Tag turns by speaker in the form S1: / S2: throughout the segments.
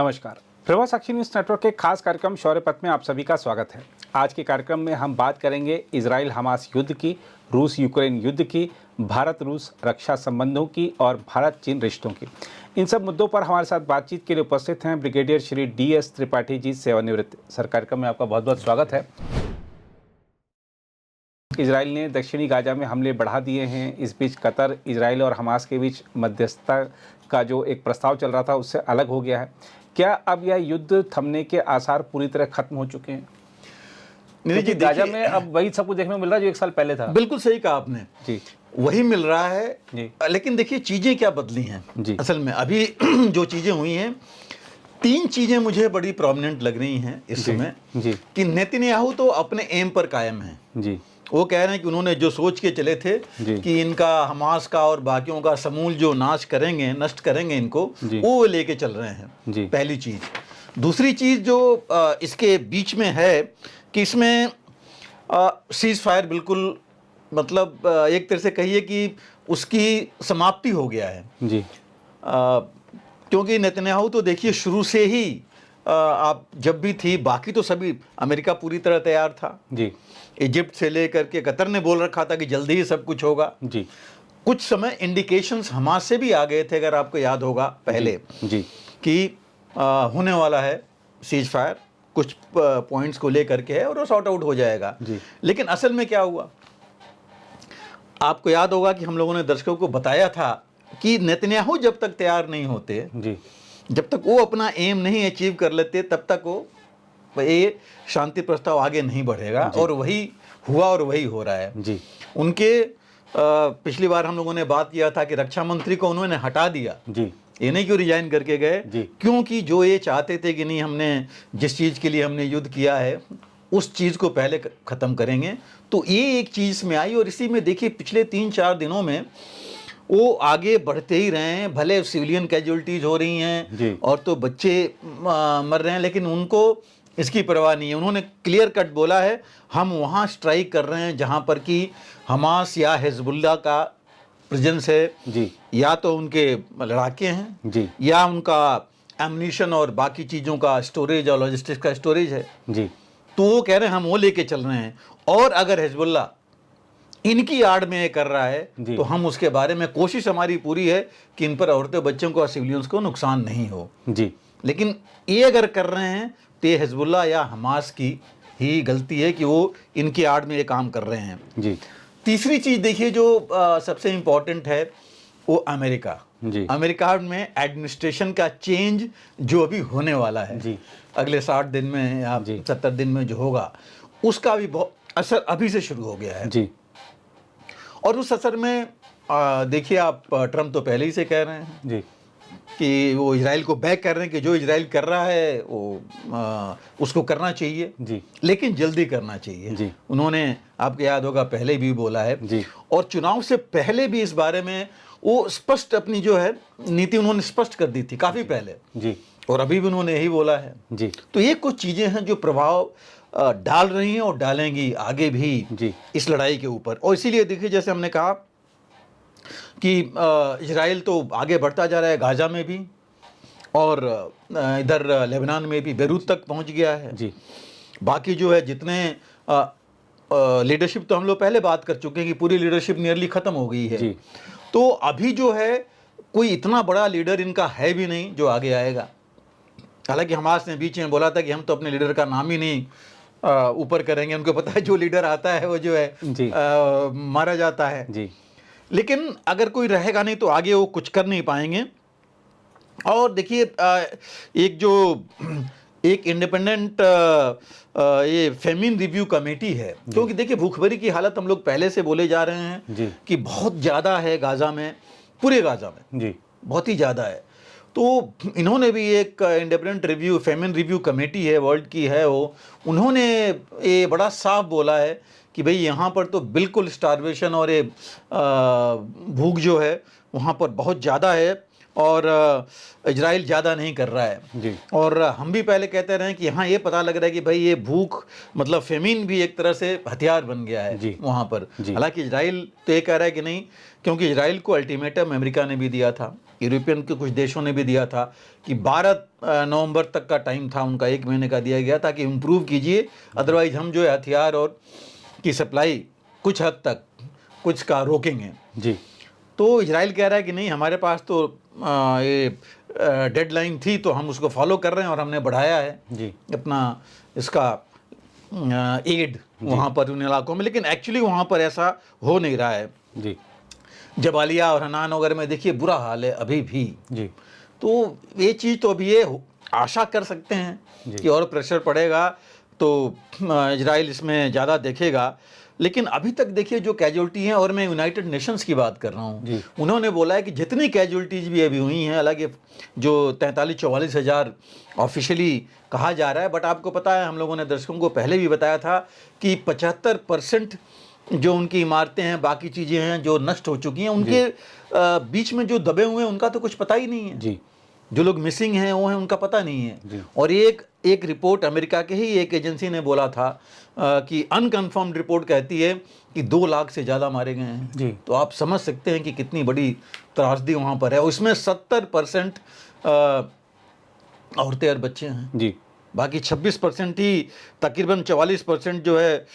S1: नमस्कार। प्रभा साक्षी news network के खास कार्यक्रम शौर्य पथ में आप सभी का स्वागत है। आज के कार्यक्रम में हम बात करेंगे इजराइल हमास युद्ध की, रूस यूक्रेन युद्ध की, भारत रूस रक्षा संबंधों की और भारत चीन रिश्तों की। इन सब मुद्दों पर हमारे साथ बातचीत के लिए उपस्थित हैं ब्रिगेडियर श्री DS त्रिपाठी जी, सेवानिवृत्त। सर, कार्यक्रम में आपका बहुत बहुत स्वागत है। इजराइल ने दक्षिणी गाजा में हमले बढ़ा दिए हैं। इस बीच कतर, इजराइल और हमास के बीच मध्यस्थता का जो एक प्रस्ताव चल रहा था उससे अलग हो गया है। क्या अब यह युद्ध थमने के आसार पूरी तरह खत्म हो चुके हैं? नहीं जी, गाजा में अब वही सब कुछ देखने को मिल रहा है जो एक साल पहले था।
S2: बिल्कुल सही कहा आपने
S1: जी,
S2: वही मिल रहा है
S1: जी।
S2: लेकिन देखिए चीजें क्या बदली हैं
S1: जी।
S2: असल में अभी जो चीजें हुई हैं, तीन चीजें मुझे बड़ी प्रोमिनेंट लग रही हैं इस समय
S1: जी,
S2: कि नेतन्याहू तो अपने एम पर कायम है।
S1: जी,
S2: वो कह रहे हैं कि उन्होंने जो सोच के चले थे
S1: जी।
S2: कि इनका हमास का और बाकियों का समूल जो नष्ट करेंगे इनको,
S1: जी।
S2: वो लेके चल रहे हैं।
S1: जी।
S2: पहली चीज। दूसरी चीज जो इसके बीच में है कि इसमें सीज फायर बिल्कुल मतलब एक तरह से कहिए कि उसकी समाप्ति हो गया है।
S1: जी,
S2: क्योंकि नेतन्याहू तो देखिए शुरू से ही आप जब भी थी, बाकी तो सभी अमेरिका पूरी तरह तैयार था।
S1: जी,
S2: इजिप्ट से लेकर के कतर ने बोल रखा था कि जल्दी ही सब कुछ होगा।
S1: जी,
S2: कुछ समय इंडिकेशंस हमास से भी आ गए थे, अगर आपको याद होगा पहले,
S1: जी,
S2: कि होने वाला है सीज फायर, कुछ पॉइंट्स को लेकर के है और वो सॉर्ट आउट हो जाएगा।
S1: जी।
S2: लेकिन असल में क्या हुआ, आपको याद होगा कि हम लोगों ने दर्शकों को बताया था कि नेतन्याहू जब तक तैयार नहीं होते,
S1: जी,
S2: जब तक वो अपना एम नहीं अचीव कर लेते, तब तक वो ये शांति प्रस्ताव आगे नहीं बढ़ेगा। और वही हुआ और वही हो रहा है।
S1: जी,
S2: उनके पिछली बार हम लोगों ने बात किया था कि रक्षा मंत्री को उन्होंने हटा दिया।
S1: जी,
S2: ये नहीं क्यों रिजाइन करके गए,
S1: जी।
S2: क्योंकि जो ये चाहते थे कि नहीं, हमने जिस चीज़ के लिए हमने युद्ध किया है उस चीज़ को पहले ख़त्म करेंगे। तो ये एक चीज़ में आई और इसी में देखिए पिछले 3-4 दिनों में वो आगे बढ़ते ही रहे हैं। भले सिविलियन कैजुअलिटीज़ हो रही हैं और तो बच्चे मर रहे हैं, लेकिन उनको इसकी परवाह नहीं है। उन्होंने क्लियर कट बोला है, हम वहाँ स्ट्राइक कर रहे हैं जहाँ पर कि हमास या हिजबुल्लाह का प्रेजेंस है,
S1: जी,
S2: या तो उनके लड़ाके हैं,
S1: जी,
S2: या उनका एम्यूनिशन और बाकी चीज़ों का स्टोरेज और लॉजिस्टिक्स का स्टोरेज है।
S1: जी,
S2: तो वो कह रहे हैं हम वो लेके चल रहे हैं, और अगर हिजबुल्लाह इनकी आड़ में ये कर रहा है तो हम उसके बारे में, कोशिश हमारी पूरी है कि इन पर औरतें, बच्चों को और सिविलियंस को नुकसान नहीं हो।
S1: जी।
S2: लेकिन ये अगर कर रहे हैं तो ये हिजबुल्लाह या हमास की ही गलती है कि वो इनकी आड़ में ये काम कर रहे हैं।
S1: जी।
S2: तीसरी चीज़ देखिए जो सबसे इम्पॉर्टेंट है, वो अमेरिका।
S1: जी।
S2: अमेरिका में एडमिनिस्ट्रेशन का चेंज जो अभी होने वाला है,
S1: जी।
S2: अगले 60 दिन में या 70 दिन में जो होगा, उसका भी बहुत असर अभी से शुरू हो गया है।
S1: जी।
S2: और उस असर में देखिए आप, ट्रम्प तो पहले ही से कह रहे हैं
S1: जी,
S2: कि वो इजराइल को बैक कर रहे हैं कि जो इजराइल कर रहा है वो उसको करना चाहिए,
S1: जी,
S2: लेकिन जल्दी करना चाहिए।
S1: जी।
S2: उन्होंने, आपको याद होगा, पहले भी बोला है
S1: जी।
S2: और चुनाव से पहले भी इस बारे में वो स्पष्ट अपनी जो है नीति उन्होंने स्पष्ट कर दी थी काफ़ी पहले,
S1: जी,
S2: और अभी भी उन्होंने यही बोला है।
S1: जी,
S2: तो ये कुछ चीज़ें हैं जो प्रभाव डाल रही हैं और डालेंगी आगे भी
S1: जी,
S2: इस लड़ाई के ऊपर। और इसीलिए देखिए, जैसे हमने कहा कि इजराइल तो आगे बढ़ता जा रहा है गाजा में भी, और इधर लेबनान में भी, बेरूत तक पहुंच गया है।
S1: जी,
S2: बाकी जो है जितने लीडरशिप, तो हम लोग पहले बात कर चुके हैं कि पूरी लीडरशिप नियरली ख़त्म हो गई है।
S1: जी।
S2: तो अभी जो है कोई इतना बड़ा लीडर इनका है भी नहीं जो आगे आएगा। हालांकि हमास ने बीच में बोला था कि हम तो अपने लीडर का नाम ही नहीं ऊपर करेंगे, उनको पता है जो लीडर आता है वो जो है मारा जाता है।
S1: जी।
S2: लेकिन अगर कोई रहेगा नहीं तो आगे वो कुछ कर नहीं पाएंगे। और देखिए एक इंडिपेंडेंट ये फेमिन रिव्यू कमेटी है, क्योंकि देखिए भूखमरी की हालत हम लोग पहले से बोले जा रहे हैं कि बहुत ज़्यादा है गाजा में, पूरे गाजा में
S1: जी,
S2: बहुत ही ज़्यादा है। तो इन्होंने भी एक independent review, famine review committee है, वर्ल्ड की है वो, उन्होंने ये बड़ा साफ बोला है कि भाई यहाँ पर तो बिल्कुल स्टारवेशन और ये भूख जो है वहाँ पर बहुत ज़्यादा है, और इजराइल ज़्यादा नहीं कर रहा है।
S1: जी।
S2: और हम भी पहले कहते रहे कि यहाँ ये पता लग रहा है कि भाई ये भूख मतलब फेमिन भी एक तरह से हथियार बन गया है वहाँ पर। हालांकि इजराइल तो ये कह रहा है कि नहीं, क्योंकि इजराइल को अल्टीमेटम अमेरिका ने भी दिया था यूरोपियन के कुछ देशों ने भी दिया था कि 12 नवंबर तक का टाइम था उनका, 1 महीने का दिया गया था कि इम्प्रूव कीजिए, अदरवाइज हम जो है हथियार और की सप्लाई कुछ हद तक कुछ का रोकेंगे।
S1: जी।
S2: तो इजराइल कह रहा है कि नहीं, हमारे पास तो ये डेडलाइन थी तो हम उसको फॉलो कर रहे हैं और हमने बढ़ाया है
S1: जी।
S2: अपना इसका एड वहाँ पर उन इलाकों में, लेकिन एक्चुअली वहाँ पर ऐसा हो नहीं रहा है।
S1: जी।
S2: जबालिया और हनान वगैरह में देखिए बुरा हाल है अभी भी।
S1: जी।
S2: तो ये चीज़ तो अभी ये आशा कर सकते हैं कि और प्रेशर पड़ेगा तो इजराइल इसमें ज़्यादा देखेगा, लेकिन अभी तक देखिए जो कैजुअल्टी हैं, और मैं यूनाइटेड नेशंस की बात कर रहा हूँ, उन्होंने बोला है कि जितनी कैजुअल्टीज भी अभी हुई हैं, हालांकि जो 43-44 हज़ार ऑफिशियली कहा जा रहा है, बट आपको पता है, हम लोगों ने दर्शकों को पहले भी बताया था कि 75% जो उनकी इमारतें हैं, बाकी चीज़ें हैं जो नष्ट हो चुकी हैं, उनके बीच में जो दबे हुए हैं उनका तो कुछ पता ही नहीं है।
S1: जी।
S2: जो लोग मिसिंग हैं वो हैं, उनका पता नहीं है। और एक रिपोर्ट अमेरिका के ही एक एजेंसी ने बोला था कि अनकन्फर्म्ड रिपोर्ट कहती है कि 2 लाख से ज़्यादा मारे गए हैं।
S1: जी।
S2: तो आप समझ सकते हैं कि कितनी बड़ी त्रासदी वहाँ पर है। उसमें 70% औरतें और बच्चे हैं।
S1: जी।
S2: बाकी 26% ही, तकरीबन 44% जो है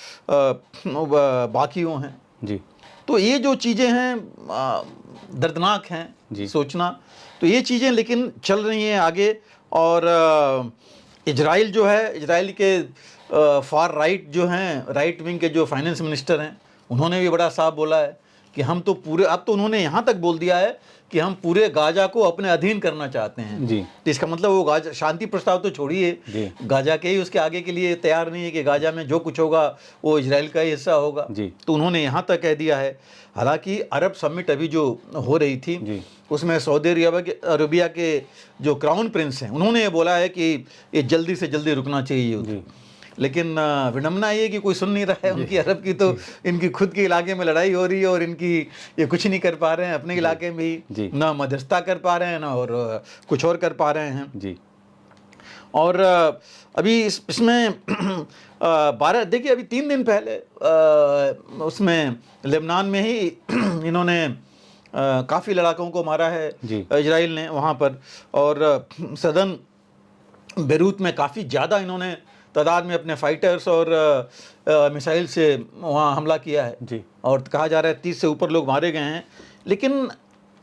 S2: बाकी वो हैं।
S1: जी।
S2: तो ये जो चीज़ें हैं दर्दनाक हैं सोचना। तो ये चीज़ें लेकिन चल रही हैं आगे। और इजराइल जो है, इजराइल के फार राइट जो हैं, राइट विंग के जो फाइनेंस मिनिस्टर हैं, उन्होंने भी बड़ा साफ बोला है कि हम तो पूरे, अब तो उन्होंने यहाँ तक बोल दिया है कि हम पूरे गाजा को अपने अधीन करना चाहते हैं।
S1: जी।
S2: तो इसका मतलब वो गाजा, शांति प्रस्ताव तो छोड़िए, गाजा के ही उसके आगे के लिए तैयार नहीं है कि गाजा में जो कुछ होगा वो इजराइल का ही हिस्सा होगा। तो उन्होंने यहाँ तक कह दिया है। हालांकि अरब समिट अभी जो हो रही थी उसमें सऊदी अरबिया के जो क्राउन प्रिंस हैं, उन्होंने ये बोला है कि ये जल्दी से जल्दी रुकना चाहिए। लेकिन विडम्बना ये कि कोई सुन नहीं रहा है उनकी, अरब की। तो इनकी खुद के इलाके में लड़ाई हो रही है और इनकी ये कुछ नहीं कर पा रहे हैं अपने इलाके में भी, ना मध्यस्थता कर पा रहे हैं, ना और कुछ और कर पा रहे हैं जी। और अभी इसमें 12, देखिए अभी 3 दिन पहले उसमें लेबनान में ही इन्होंने काफ़ी लड़ाकों को मारा है इजराइल ने वहाँ पर। और सदर्न बेरूत में काफ़ी ज़्यादा इन्होंने तादाद में अपने फाइटर्स और मिसाइल से वहाँ हमला किया है जी। और कहा जा रहा है 30 से ऊपर लोग मारे गए हैं। लेकिन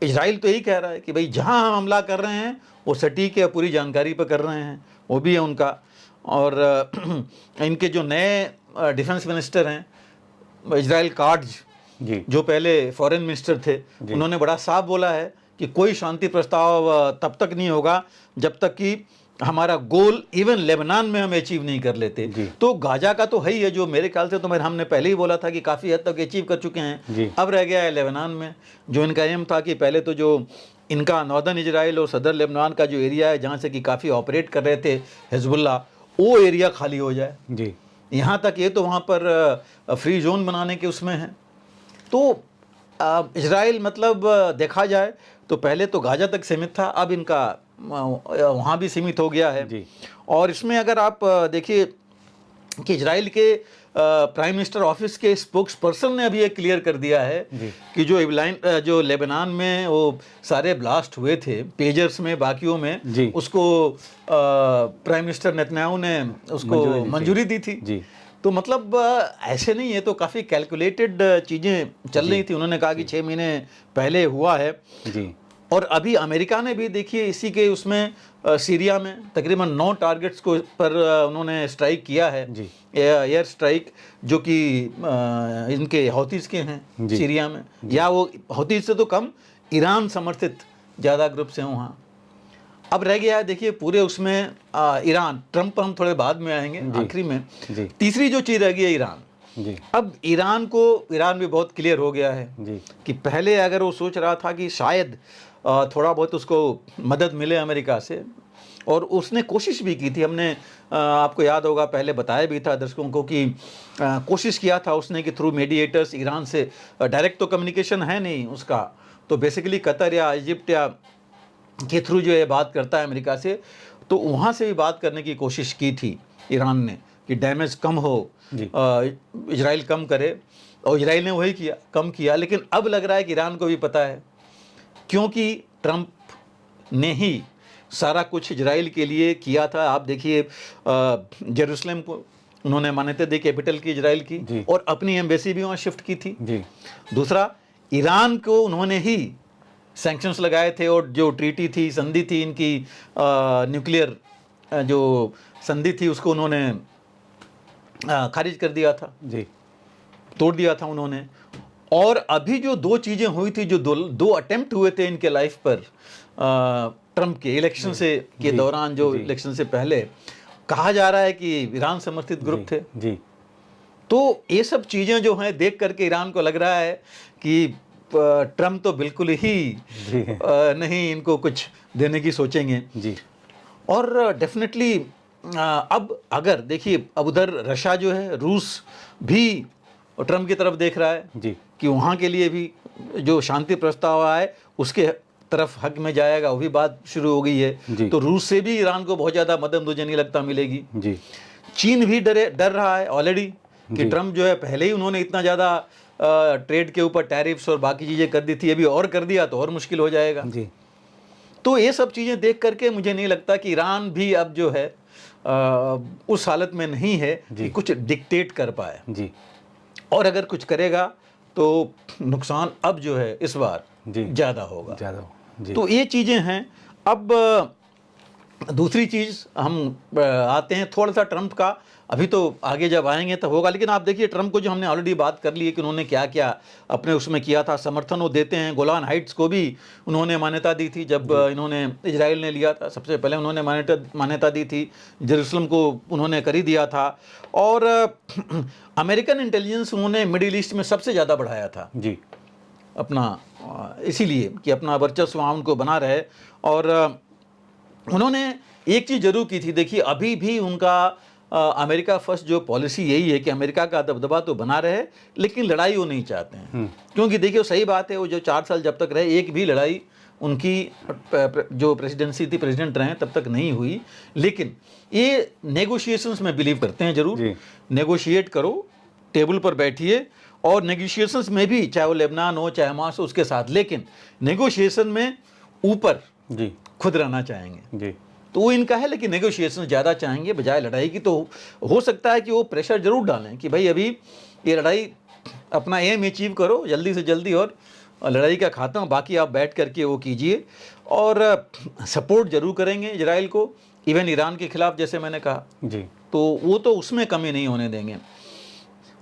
S2: इजराइल तो यही कह रहा है कि भाई जहाँ हम हमला कर रहे हैं वो सटीक है, पूरी जानकारी पर कर रहे हैं, वो भी है उनका। और इनके जो नए डिफेंस मिनिस्टर हैं इजराइल काट्ज, जो पहले फॉरेन मिनिस्टर थे, उन्होंने बड़ा साफ बोला है कि कोई शांति प्रस्ताव तब तक नहीं होगा जब तक कि हमारा गोल इवन लेबनान में हम अचीव नहीं कर लेते। तो गाजा का तो है ही है, जो मेरे ख्याल से तो हमने पहले ही बोला था कि काफ़ी हद तक अचीव कर चुके हैं। अब रह गया है लेबनान में, जो इनका एम था कि पहले तो जो इनका नॉर्दर्न इजराइल और सदर लेबनान का जो एरिया है जहाँ से कि काफ़ी ऑपरेट कर रहे थे हिजबुल्लाह, वो एरिया खाली हो जाए जी। यहाँ तक ये तो वहाँ पर फ्री जोन बनाने के उसमें है। तो इजराइल मतलब देखा जाए तो पहले तो गाजा तक सीमित था, अब इनका वहाँ भी सीमित हो गया है जी। और इसमें अगर आप देखिए कि इजराइल के प्राइम मिनिस्टर ऑफिस के स्पोक्स पर्सन ने अभी ये क्लियर कर दिया है कि जो लेबनान में वो सारे ब्लास्ट हुए थे पेजर्स में, बाकियों में, उसको प्राइम मिनिस्टर नेतन्याहू ने उसको मंजूरी दी थी जी। तो मतलब ऐसे नहीं है, तो काफ़ी कैलकुलेटेड चीज़ें चल रही थी। उन्होंने कहा कि 6 महीने पहले हुआ है जी। और अभी अमेरिका ने भी देखिए इसी के उसमें सीरिया में तकरीबन 9 टारगेट्स को पर उन्होंने स्ट्राइक किया है जी। एयर स्ट्राइक, जो कि इनके हौतीस के हैं सीरिया में, या वो हौतीस से तो कम ईरान समर्थित ज़्यादा ग्रुप्स हैं वहाँ। अब रह गया है देखिए पूरे उसमें ईरान, ट्रंप पर हम थोड़े बाद में आएंगे आखिरी में। तीसरी जो चीज़ रह गई है ईरान जी। अब ईरान भी बहुत क्लियर हो गया है जी। कि पहले अगर वो सोच रहा था कि शायद थोड़ा बहुत उसको मदद मिले अमेरिका से, और उसने कोशिश भी की थी। हमने आपको याद होगा पहले बताया भी था दर्शकों को कि कोशिश किया था उसने कि थ्रू मीडिएटर्स ईरान से, डायरेक्ट तो कम्युनिकेशन है नहीं उसका, तो बेसिकली कतर या इजिप्ट या के थ्रू जो है बात करता है अमेरिका से, तो वहाँ से भी बात करने की कोशिश की थी ईरान ने कि डैमेज कम हो, इजराइल कम करे, और इजराइल ने वही किया, कम किया। लेकिन अब लग रहा है कि ईरान को भी पता है, क्योंकि ट्रंप ने ही सारा कुछ इजराइल के लिए किया था। आप देखिए जेरूसलम को उन्होंने मान्यता दी कैपिटल की इजराइल
S1: जी।
S2: की, और अपनी एम्बेसी भी वहाँ शिफ्ट की थी।
S1: जी
S2: दूसरा, ईरान को उन्होंने ही सैंक्शंस लगाए थे, और जो ट्रीटी थी, संधि थी इनकी, न्यूक्लियर जो संधि थी उसको उन्होंने खारिज कर दिया था,
S1: जी
S2: तोड़ दिया था उन्होंने। और अभी जो दो चीज़ें हुई थी, जो दो अटेम्प्ट हुए थे इनके लाइफ पर ट्रंप के इलेक्शन से के
S1: जी,
S2: दौरान, जो
S1: जी।
S2: इलेक्शन से पहले, कहा जा रहा है कि ईरान समर्थित ग्रुप थे।
S1: जी
S2: तो ये सब चीज़ें जो हैं देख करके ईरान को लग रहा है कि ट्रंप तो बिल्कुल ही
S1: जी
S2: नहीं इनको कुछ देने की सोचेंगे।
S1: जी
S2: और डेफिनेटली अब अगर देखिए, अब उधर रशिया जो है, रूस भी ट्रंप की तरफ देख रहा है
S1: जी
S2: कि वहाँ के लिए भी जो शांति प्रस्ताव आए उसके तरफ हक में जाएगा, वो भी बात शुरू हो गई
S1: जी।
S2: है। तो रूस से भी ईरान को बहुत ज़्यादा मदद मुझे नहीं लगता मिलेगी।
S1: जी
S2: चीन भी डर रहा है ऑलरेडी कि
S1: जी।
S2: ट्रंप जो है, पहले ही उन्होंने इतना ज़्यादा ट्रेड के ऊपर टैरिफ्स और बाकी चीज़ें कर दी थी, अभी और कर दिया तो और मुश्किल हो जाएगा।
S1: जी
S2: तो ये सब चीज़ें देख करके मुझे नहीं लगता कि ईरान भी अब जो है उस हालत में नहीं है
S1: जी।
S2: कि कुछ डिक्टेट कर पाए,
S1: जी
S2: और अगर कुछ करेगा तो नुकसान अब जो है इस बार
S1: जी
S2: ज़्यादा होगा।
S1: ज़्यादा जी
S2: तो ये चीज़ें हैं। अब दूसरी चीज़ हम आते हैं थोड़ा सा ट्रंप का, अभी तो आगे जब आएंगे तब होगा, लेकिन आप देखिए ट्रंप को जो हमने ऑलरेडी बात कर ली है कि उन्होंने क्या क्या अपने उसमें किया था, समर्थन वो देते हैं। गोलान हाइट्स को भी उन्होंने मान्यता दी थी जब इन्होंने इजराइल ने लिया था, सबसे पहले उन्होंने मान्यता दी थी। जेरूसलम को उन्होंने कर ही दिया था। और अमेरिकन इंटेलिजेंस उन्होंने मिडिल ईस्ट में सबसे ज़्यादा बढ़ाया था
S1: जी
S2: अपना, इसीलिए कि अपना वर्चस्व वहाँ उनको बना रहे। और उन्होंने एक चीज़ जरूर की थी, देखिए अभी भी उनका अमेरिका फर्स्ट जो पॉलिसी यही है कि अमेरिका का दबदबा तो बना रहे, लेकिन लड़ाई वो नहीं चाहते हैं। क्योंकि देखिए सही बात है, वो जो 4 साल जब तक रहे, एक भी लड़ाई उनकी जो प्रेसिडेंसी थी, प्रेसिडेंट रहे तब तक नहीं हुई। लेकिन ये नेगोशिएशंस में बिलीव करते हैं जरूर। नेगोशिएट करो, टेबल पर बैठिए, और नेगोशिएशंस में भी चाहे वो लेबनान हो चाहे हमास हो उसके साथ, लेकिन नेगोशिएशन में ऊपर
S1: जी
S2: खुद रहना चाहेंगे।
S1: जी
S2: तो वो इनका है, लेकिन नेगोशिएशन ज़्यादा चाहेंगे बजाय लड़ाई की। तो हो सकता है कि वो प्रेशर जरूर डालें कि भाई अभी ये लड़ाई, अपना एम अचीव करो जल्दी से जल्दी, और लड़ाई का खात्मा बाकी आप बैठ करके वो कीजिए। और सपोर्ट जरूर करेंगे इजराइल को, इवन ईरान के खिलाफ, जैसे मैंने कहा।
S1: जी
S2: तो वो तो उसमें कमी नहीं होने देंगे।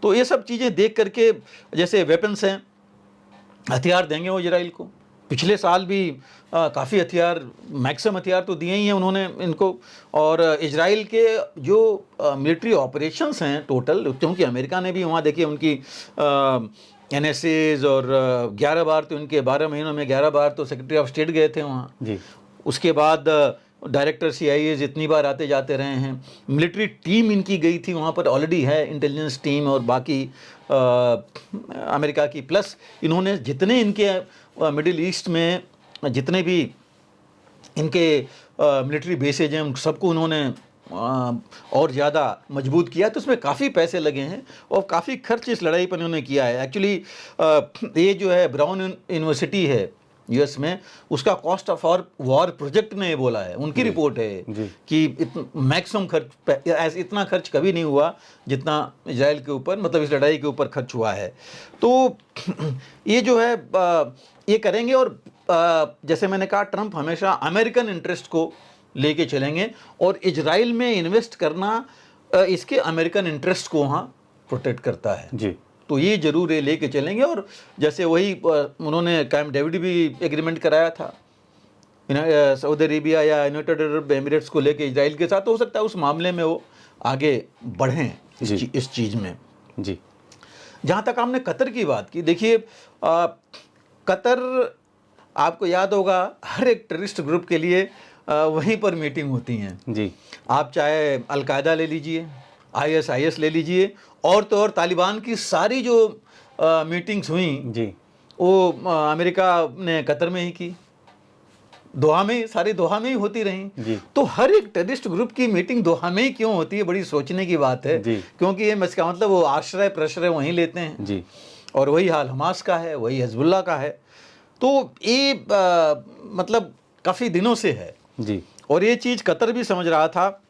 S2: तो ये सब चीज़ें देख करके, जैसे वेपन्स हैं, हथियार देंगे वो इजराइल को। पिछले साल भी काफ़ी हथियार, मैक्सिमम हथियार तो दिए ही हैं उन्होंने इनको। और इजराइल के जो मिलिट्री ऑपरेशंस हैं टोटल, क्योंकि अमेरिका ने भी वहाँ देखिए उनकी NSAs, और 11 बार तो इनके 12 महीनों में 11 बार तो सेक्रेटरी ऑफ स्टेट गए थे वहाँ
S1: जी।
S2: उसके बाद डायरेक्टर CIAs इतनी बार आते जाते रहे हैं। मिलिट्री टीम इनकी गई थी वहाँ पर, ऑलरेडी है इंटेलिजेंस टीम और बाकी अमेरिका की। प्लस इन्होंने जितने इनके मिडिल ईस्ट में जितने भी इनके मिलिट्री बेसेज हैं, उन सबको उन्होंने और ज़्यादा मजबूत किया। तो उसमें काफ़ी पैसे लगे हैं और काफ़ी खर्च इस लड़ाई पर इन्होंने किया है। एक्चुअली ये जो है ब्राउन यूनिवर्सिटी है US में, उसका कॉस्ट ऑफ वॉर प्रोजेक्ट ने ये बोला है, उनकी रिपोर्ट है कि मैक्सिमम खर्च, इतना खर्च कभी नहीं हुआ जितना इजराइल के ऊपर, मतलब इस लड़ाई के ऊपर खर्च हुआ है। तो ये जो है ये करेंगे। और जैसे मैंने कहा, ट्रंप हमेशा अमेरिकन इंटरेस्ट को लेके चलेंगे, और इजराइल में इन्वेस्ट करना इसके अमेरिकन इंटरेस्ट को वहाँ प्रोटेक्ट करता है
S1: जी।
S2: तो ये जरूर ये लेके चलेंगे। और जैसे वही उन्होंने कैंप डेविड भी एग्रीमेंट कराया था सऊदी अरेबिया या यूनाइटेड अरब एमिरेट्स को लेके इजराइल के साथ, तो हो सकता है उस मामले में वो आगे बढ़ें इस चीज़ में
S1: जी।
S2: जहाँ तक हमने कतर की बात की, देखिए कतर, आपको याद होगा, हर एक टेररिस्ट ग्रुप के लिए वहीं पर मीटिंग होती हैं
S1: जी।
S2: आप चाहे अलकायदा ले लीजिए, ISIS ले लीजिए, और तो और तालिबान की सारी जो मीटिंग्स हुई
S1: जी,
S2: वो अमेरिका ने कतर में ही की, दोहा में, सारी दोहा में ही होती रही
S1: जी।
S2: तो हर एक टेररिस्ट ग्रुप की मीटिंग दोहा में ही क्यों होती है, बड़ी सोचने की बात है
S1: जी।
S2: क्योंकि ये इसका मतलब वो आश्रय प्रश्रय वहीं लेते हैं
S1: जी।
S2: और वही हाल हमास का है, वही हिजबुल्लाह का है। तो ये मतलब काफ़ी दिनों से है
S1: जी
S2: और ये चीज़ कतर भी समझ रहा था।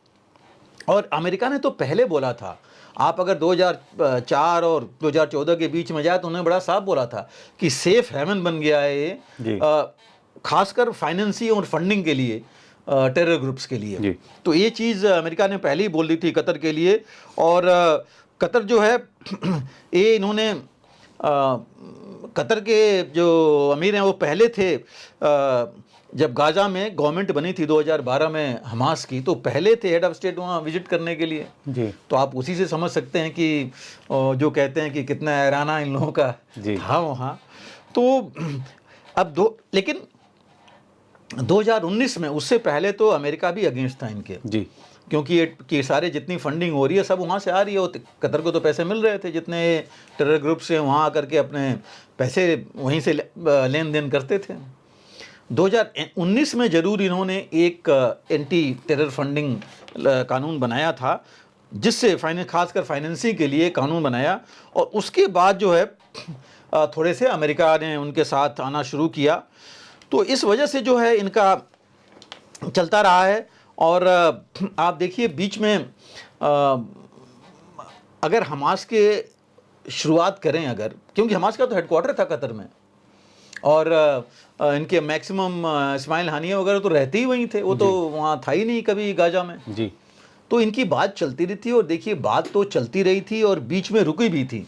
S2: और अमेरिका ने तो पहले बोला था, आप अगर 2004 और 2014 के बीच में जाए तो उन्होंने बड़ा साफ बोला था कि सेफ हेवन बन गया है ये,
S1: जी
S2: खासकर फाइनेंसिंग और फंडिंग के लिए, टेरर ग्रुप्स के लिए।
S1: जी
S2: तो ये चीज़ अमेरिका ने पहले ही बोल दी थी कतर के लिए। और कतर जो है ये इन्होंने कतर के जो अमीर हैं वो पहले थे, जब गाज़ा में गवर्नमेंट बनी थी 2012 में हमास की, तो पहले थे हेड ऑफ स्टेट वहाँ विजिट करने के लिए।
S1: जी
S2: तो आप उसी से समझ सकते हैं कि जो कहते हैं कि कितना हैराना इन लोगों का
S1: जी।
S2: था वहाँ। तो अब लेकिन 2019 में, उससे पहले तो अमेरिका भी अगेंस्ट था इनके,
S1: जी
S2: क्योंकि ये कि सारे जितनी फंडिंग हो रही है सब वहाँ से आ रही है। कतर को तो पैसे मिल रहे थे, जितने टेरर ग्रुप से वहाँ आकर के अपने पैसे वहीं से लेन देन करते थे। 2019 में ज़रूर इन्होंने एक एंटी टेरर फंडिंग कानून बनाया था, जिससे खासकर फाइनेंसिंग के लिए कानून बनाया। और उसके बाद जो है थोड़े से अमेरिका ने उनके साथ आना शुरू किया। तो इस वजह से जो है इनका चलता रहा है। और आप देखिए बीच में अगर हमास के शुरुआत करें, अगर, क्योंकि हमास का तो हेडक्वार्टर था कतर में और इनके मैक्सिमम इस्माइल हानिया वगैरह तो रहते ही वहीं थे, वो तो वहाँ था ही नहीं कभी गाजा में।
S1: जी
S2: तो इनकी बात चलती रही थी और देखिए बात तो चलती रही थी और बीच में रुकी भी थी।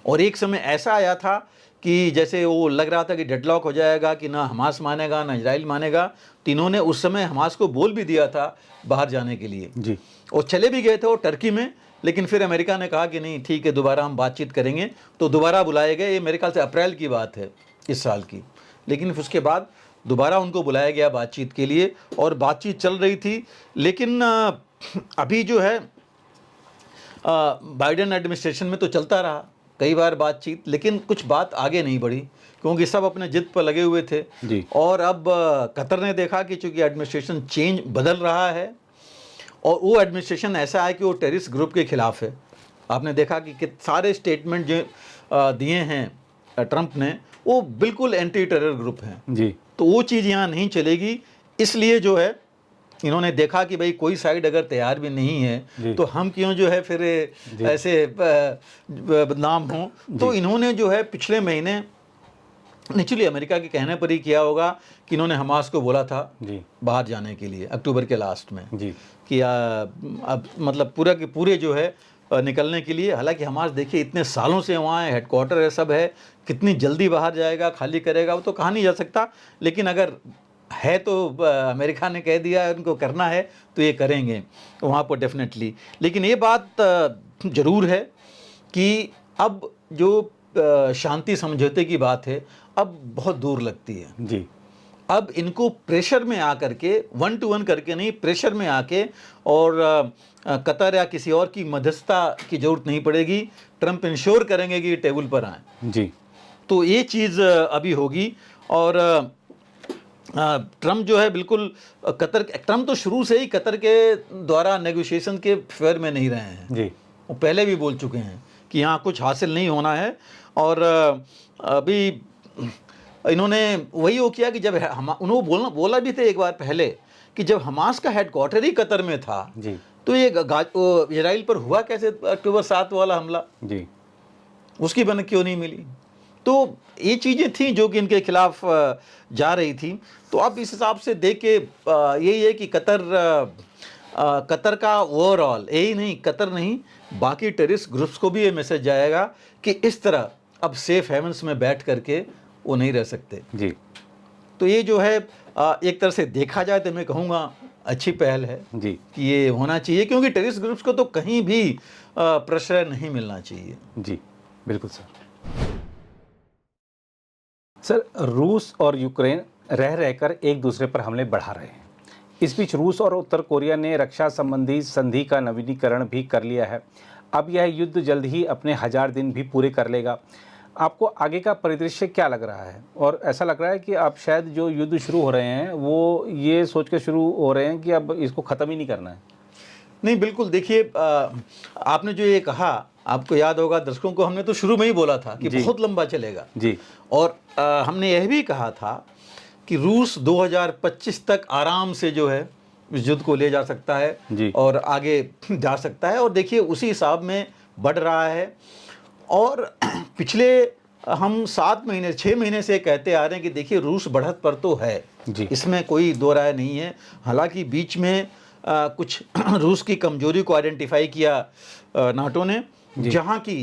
S2: और एक समय ऐसा आया था कि जैसे वो लग रहा था कि डेडलॉक हो जाएगा, कि ना हमास मानेगा ना इजराइल मानेगा। तो इन्होंने उस समय हमास को बोल भी दिया था बाहर जाने के लिए
S1: जी
S2: और चले भी गए थे वो टर्की में। लेकिन फिर अमेरिका ने कहा कि नहीं ठीक है, दोबारा हम बातचीत करेंगे। तो दोबारा बुलाए गए। ये मेरे ख्याल से अप्रैल की बात है इस साल की। लेकिन फिर उसके बाद दोबारा उनको बुलाया गया बातचीत के लिए और बातचीत चल रही थी। लेकिन अभी जो है बाइडेन एडमिनिस्ट्रेशन में तो चलता रहा कई बार बातचीत, लेकिन कुछ बात आगे नहीं बढ़ी क्योंकि सब अपने जिद पर लगे हुए थे।
S1: जी
S2: और अब कतर ने देखा कि चूंकि एडमिनिस्ट्रेशन चेंज बदल रहा है और वो एडमिनिस्ट्रेशन ऐसा है कि वो टेररिस्ट ग्रुप के खिलाफ है। आपने देखा कि सारे स्टेटमेंट जो दिए हैं ट्रंप ने, वो बिल्कुल एंटी टेरर ग्रुप हैं।
S1: जी
S2: तो वो चीज़ यहाँ नहीं चलेगी। इसलिए जो है इन्होंने देखा कि भाई कोई साइड अगर तैयार भी नहीं है तो हम क्यों जो है फिर ऐसे बदनाम हों। तो इन्होंने जो है पिछले महीने नेचुरली अमेरिका के कहने पर ही किया होगा कि इन्होंने हमास को बोला था
S1: जी
S2: बाहर जाने के लिए अक्टूबर के लास्ट में,
S1: जी
S2: कि अब मतलब पूरा के पूरे जो है निकलने के लिए। हालांकि हमास देखिए इतने सालों से वहाँ है, हेडक्वार्टर है, सब है, कितनी जल्दी बाहर जाएगा, खाली करेगा, वो तो कहा नहीं जा सकता। लेकिन अगर है तो अमेरिका ने कह दिया उनको करना है तो ये करेंगे वहाँ पर डेफिनेटली। लेकिन ये बात ज़रूर है कि अब जो शांति समझौते की बात है अब बहुत दूर लगती है।
S1: जी
S2: अब इनको प्रेशर में आकर के, 1 to 1 करके नहीं, प्रेशर में आके, और कतर या किसी और की मध्यस्थता की जरूरत नहीं पड़ेगी। ट्रंप इंश्योर करेंगे कि टेबल पर आए।
S1: जी
S2: तो ये चीज़ अभी होगी। और ट्रंप जो है बिल्कुल ट्रंप तो शुरू से ही कतर के द्वारा नेगोशिएशन के फेवर में नहीं रहे हैं।
S1: जी
S2: वो पहले भी बोल चुके हैं कि यहाँ कुछ हासिल नहीं होना है। और अभी इन्होंने वही वो किया कि जब उन्होंने बोला भी थे एक बार पहले कि जब हमास का हेडक्वार्टर ही कतर में था
S1: जी
S2: तो ये इजराइल पर हुआ कैसे अक्टूबर 7 वाला हमला,
S1: जी
S2: उसकी बन क्यों नहीं मिली। तो ये चीज़ें थी जो कि इनके खिलाफ जा रही थी। तो अब इस हिसाब से देख के यही है कि कतर का ओवरऑल, यही नहीं कतर नहीं, बाकी टेररिस्ट ग्रुप्स को भी ये मैसेज जाएगा कि इस तरह अब सेफ हेवन्स में बैठ करके वो नहीं रह सकते।
S1: जी
S2: तो ये जो है एक तरह से देखा जाए तो मैं कहूँगा अच्छी पहल है
S1: जी
S2: कि ये होना चाहिए, क्योंकि टेररिस्ट ग्रुप्स को तो कहीं भी प्रश्रय नहीं मिलना चाहिए।
S1: जी बिल्कुल सर, रूस और यूक्रेन रह रहकर एक दूसरे पर हमले बढ़ा रहे हैं। इस बीच रूस और उत्तर कोरिया ने रक्षा संबंधी संधि का नवीनीकरण भी कर लिया है। अब यह युद्ध जल्द ही अपने 1000 दिन भी पूरे कर लेगा। आपको आगे का परिदृश्य क्या लग रहा है? और ऐसा लग रहा है कि अब शायद जो युद्ध शुरू हो रहे हैं वो ये सोच के शुरू हो रहे हैं कि अब इसको ख़त्म ही नहीं करना है।
S2: नहीं, बिल्कुल। देखिए आपने जो ये कहा, आपको याद होगा, दर्शकों को हमने तो शुरू में ही बोला था कि बहुत लंबा चलेगा
S1: जी।
S2: और हमने यह भी कहा था कि रूस 2025 तक आराम से जो है इस युद्ध को ले जा सकता है
S1: जी।
S2: और आगे जा सकता है। और देखिए उसी हिसाब में बढ़ रहा है। और पिछले हम 7 महीने 6 महीने से कहते आ रहे हैं कि देखिए रूस बढ़त पर तो है,
S1: जी।
S2: इसमें कोई दो राय नहीं है। हालांकि बीच में कुछ रूस की कमजोरी को आइडेंटिफाई किया नाटो ने, जहां की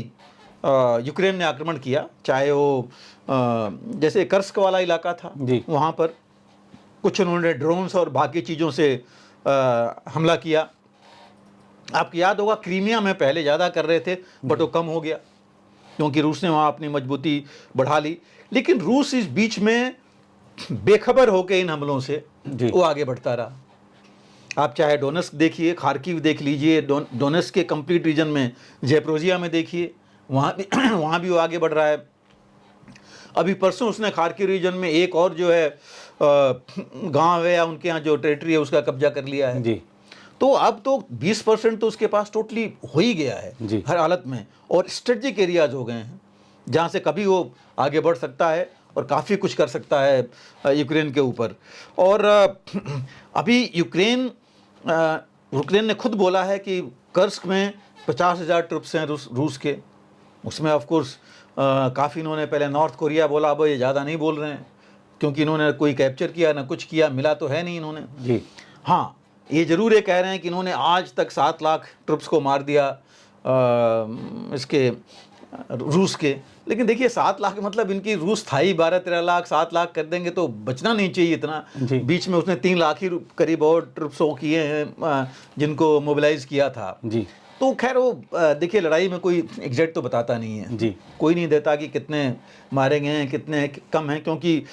S2: यूक्रेन ने आक्रमण किया, चाहे वो जैसे कर्स्क वाला इलाका था, वहाँ पर कुछ उन्होंने ड्रोन्स और बाकी चीज़ों से हमला किया। आपको याद होगा क्रीमिया में पहले ज़्यादा कर रहे थे, बट वो कम हो गया क्योंकि रूस ने वहाँ अपनी मजबूती बढ़ा ली। लेकिन रूस इस बीच में बेखबर होकर इन हमलों से वो आगे बढ़ता रहा। आप चाहे डोनेस्क देखिए, खार्किव देख लीजिए, डोनेस्क के कंप्लीट रीजन में जेप्रोजिया में देखिए, वहाँ भी वो आगे बढ़ रहा है। अभी परसों उसने खार्किव रीजन में एक और जो है गांव है या उनके यहाँ जो टेरिटरी है उसका कब्जा कर लिया है
S1: जी।
S2: तो अब तो 20% तो उसके पास टोटली हो ही गया है हर हालत में, और स्ट्रेटेजिक एरियाज हो गए हैं जहाँ से कभी वो आगे बढ़ सकता है और काफ़ी कुछ कर सकता है यूक्रेन के ऊपर। और अभी यूक्रेन ने खुद बोला है कि कर्स्क में 50,000 ट्रुप्स हैं रूस के। उसमें ऑफ कोर्स काफ़ी इन्होंने पहले नॉर्थ कोरिया बोला, अब ये ज़्यादा नहीं बोल रहे हैं क्योंकि इन्होंने कोई कैप्चर किया ना कुछ किया, मिला तो है नहीं इन्होंने
S1: जी।
S2: हाँ, ये ज़रूर ये कह रहे हैं कि इन्होंने आज तक 7 लाख ट्रुप्स को मार दिया इसके रूस के। लेकिन देखिए 7 लाख मतलब इनकी रूस था ही 12-13 लाख, 7 लाख कर देंगे तो बचना नहीं चाहिए इतना। बीच में उसने 3 लाख ही करीब और ट्रुप्स किए हैं जिनको मोबिलाइज किया था जी। तो खैर वो देखिए लड़ाई में कोई एग्जैक्ट तो बताता नहीं है जी, कोई नहीं देता कि कितने मारे गए हैं कितने कम हैं, क्योंकि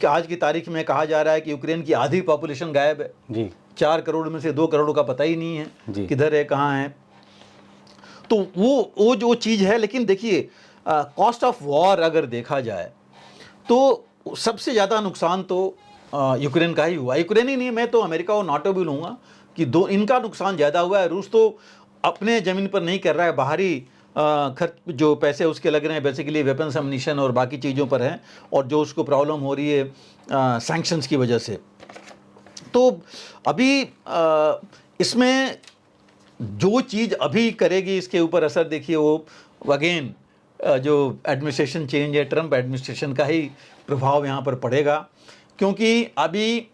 S2: आज की तारीख में कहा जा रहा है कि यूक्रेन की आधी पॉपुलेशन गायब है जी। 4 करोड़ में से 2 करोड़ का पता ही नहीं है किधर है कहाँ है। तो वो जो चीज़ है। लेकिन देखिए कॉस्ट ऑफ वॉर अगर देखा जाए तो सबसे ज़्यादा नुकसान तो यूक्रेन का ही हुआ। यूक्रेन ही नहीं, मैं तो अमेरिका और नाटो भी लूँगा कि इनका नुकसान ज़्यादा हुआ है। रूस तो अपने ज़मीन पर नहीं कर रहा है, बाहरी खर्च जो पैसे उसके लग रहे हैं बेसिकली वेपन्स अम्युनिशन और बाकी चीज़ों पर हैं, और जो उसको प्रॉब्लम हो रही है सैंक्शंस की वजह से। तो अभी इसमें जो चीज़ अभी करेगी इसके ऊपर असर देखिए वो अगेन जो एडमिनिस्ट्रेशन चेंज है, ट्रंप एडमिनिस्ट्रेशन का ही प्रभाव यहाँ पर पड़ेगा। क्योंकि अभी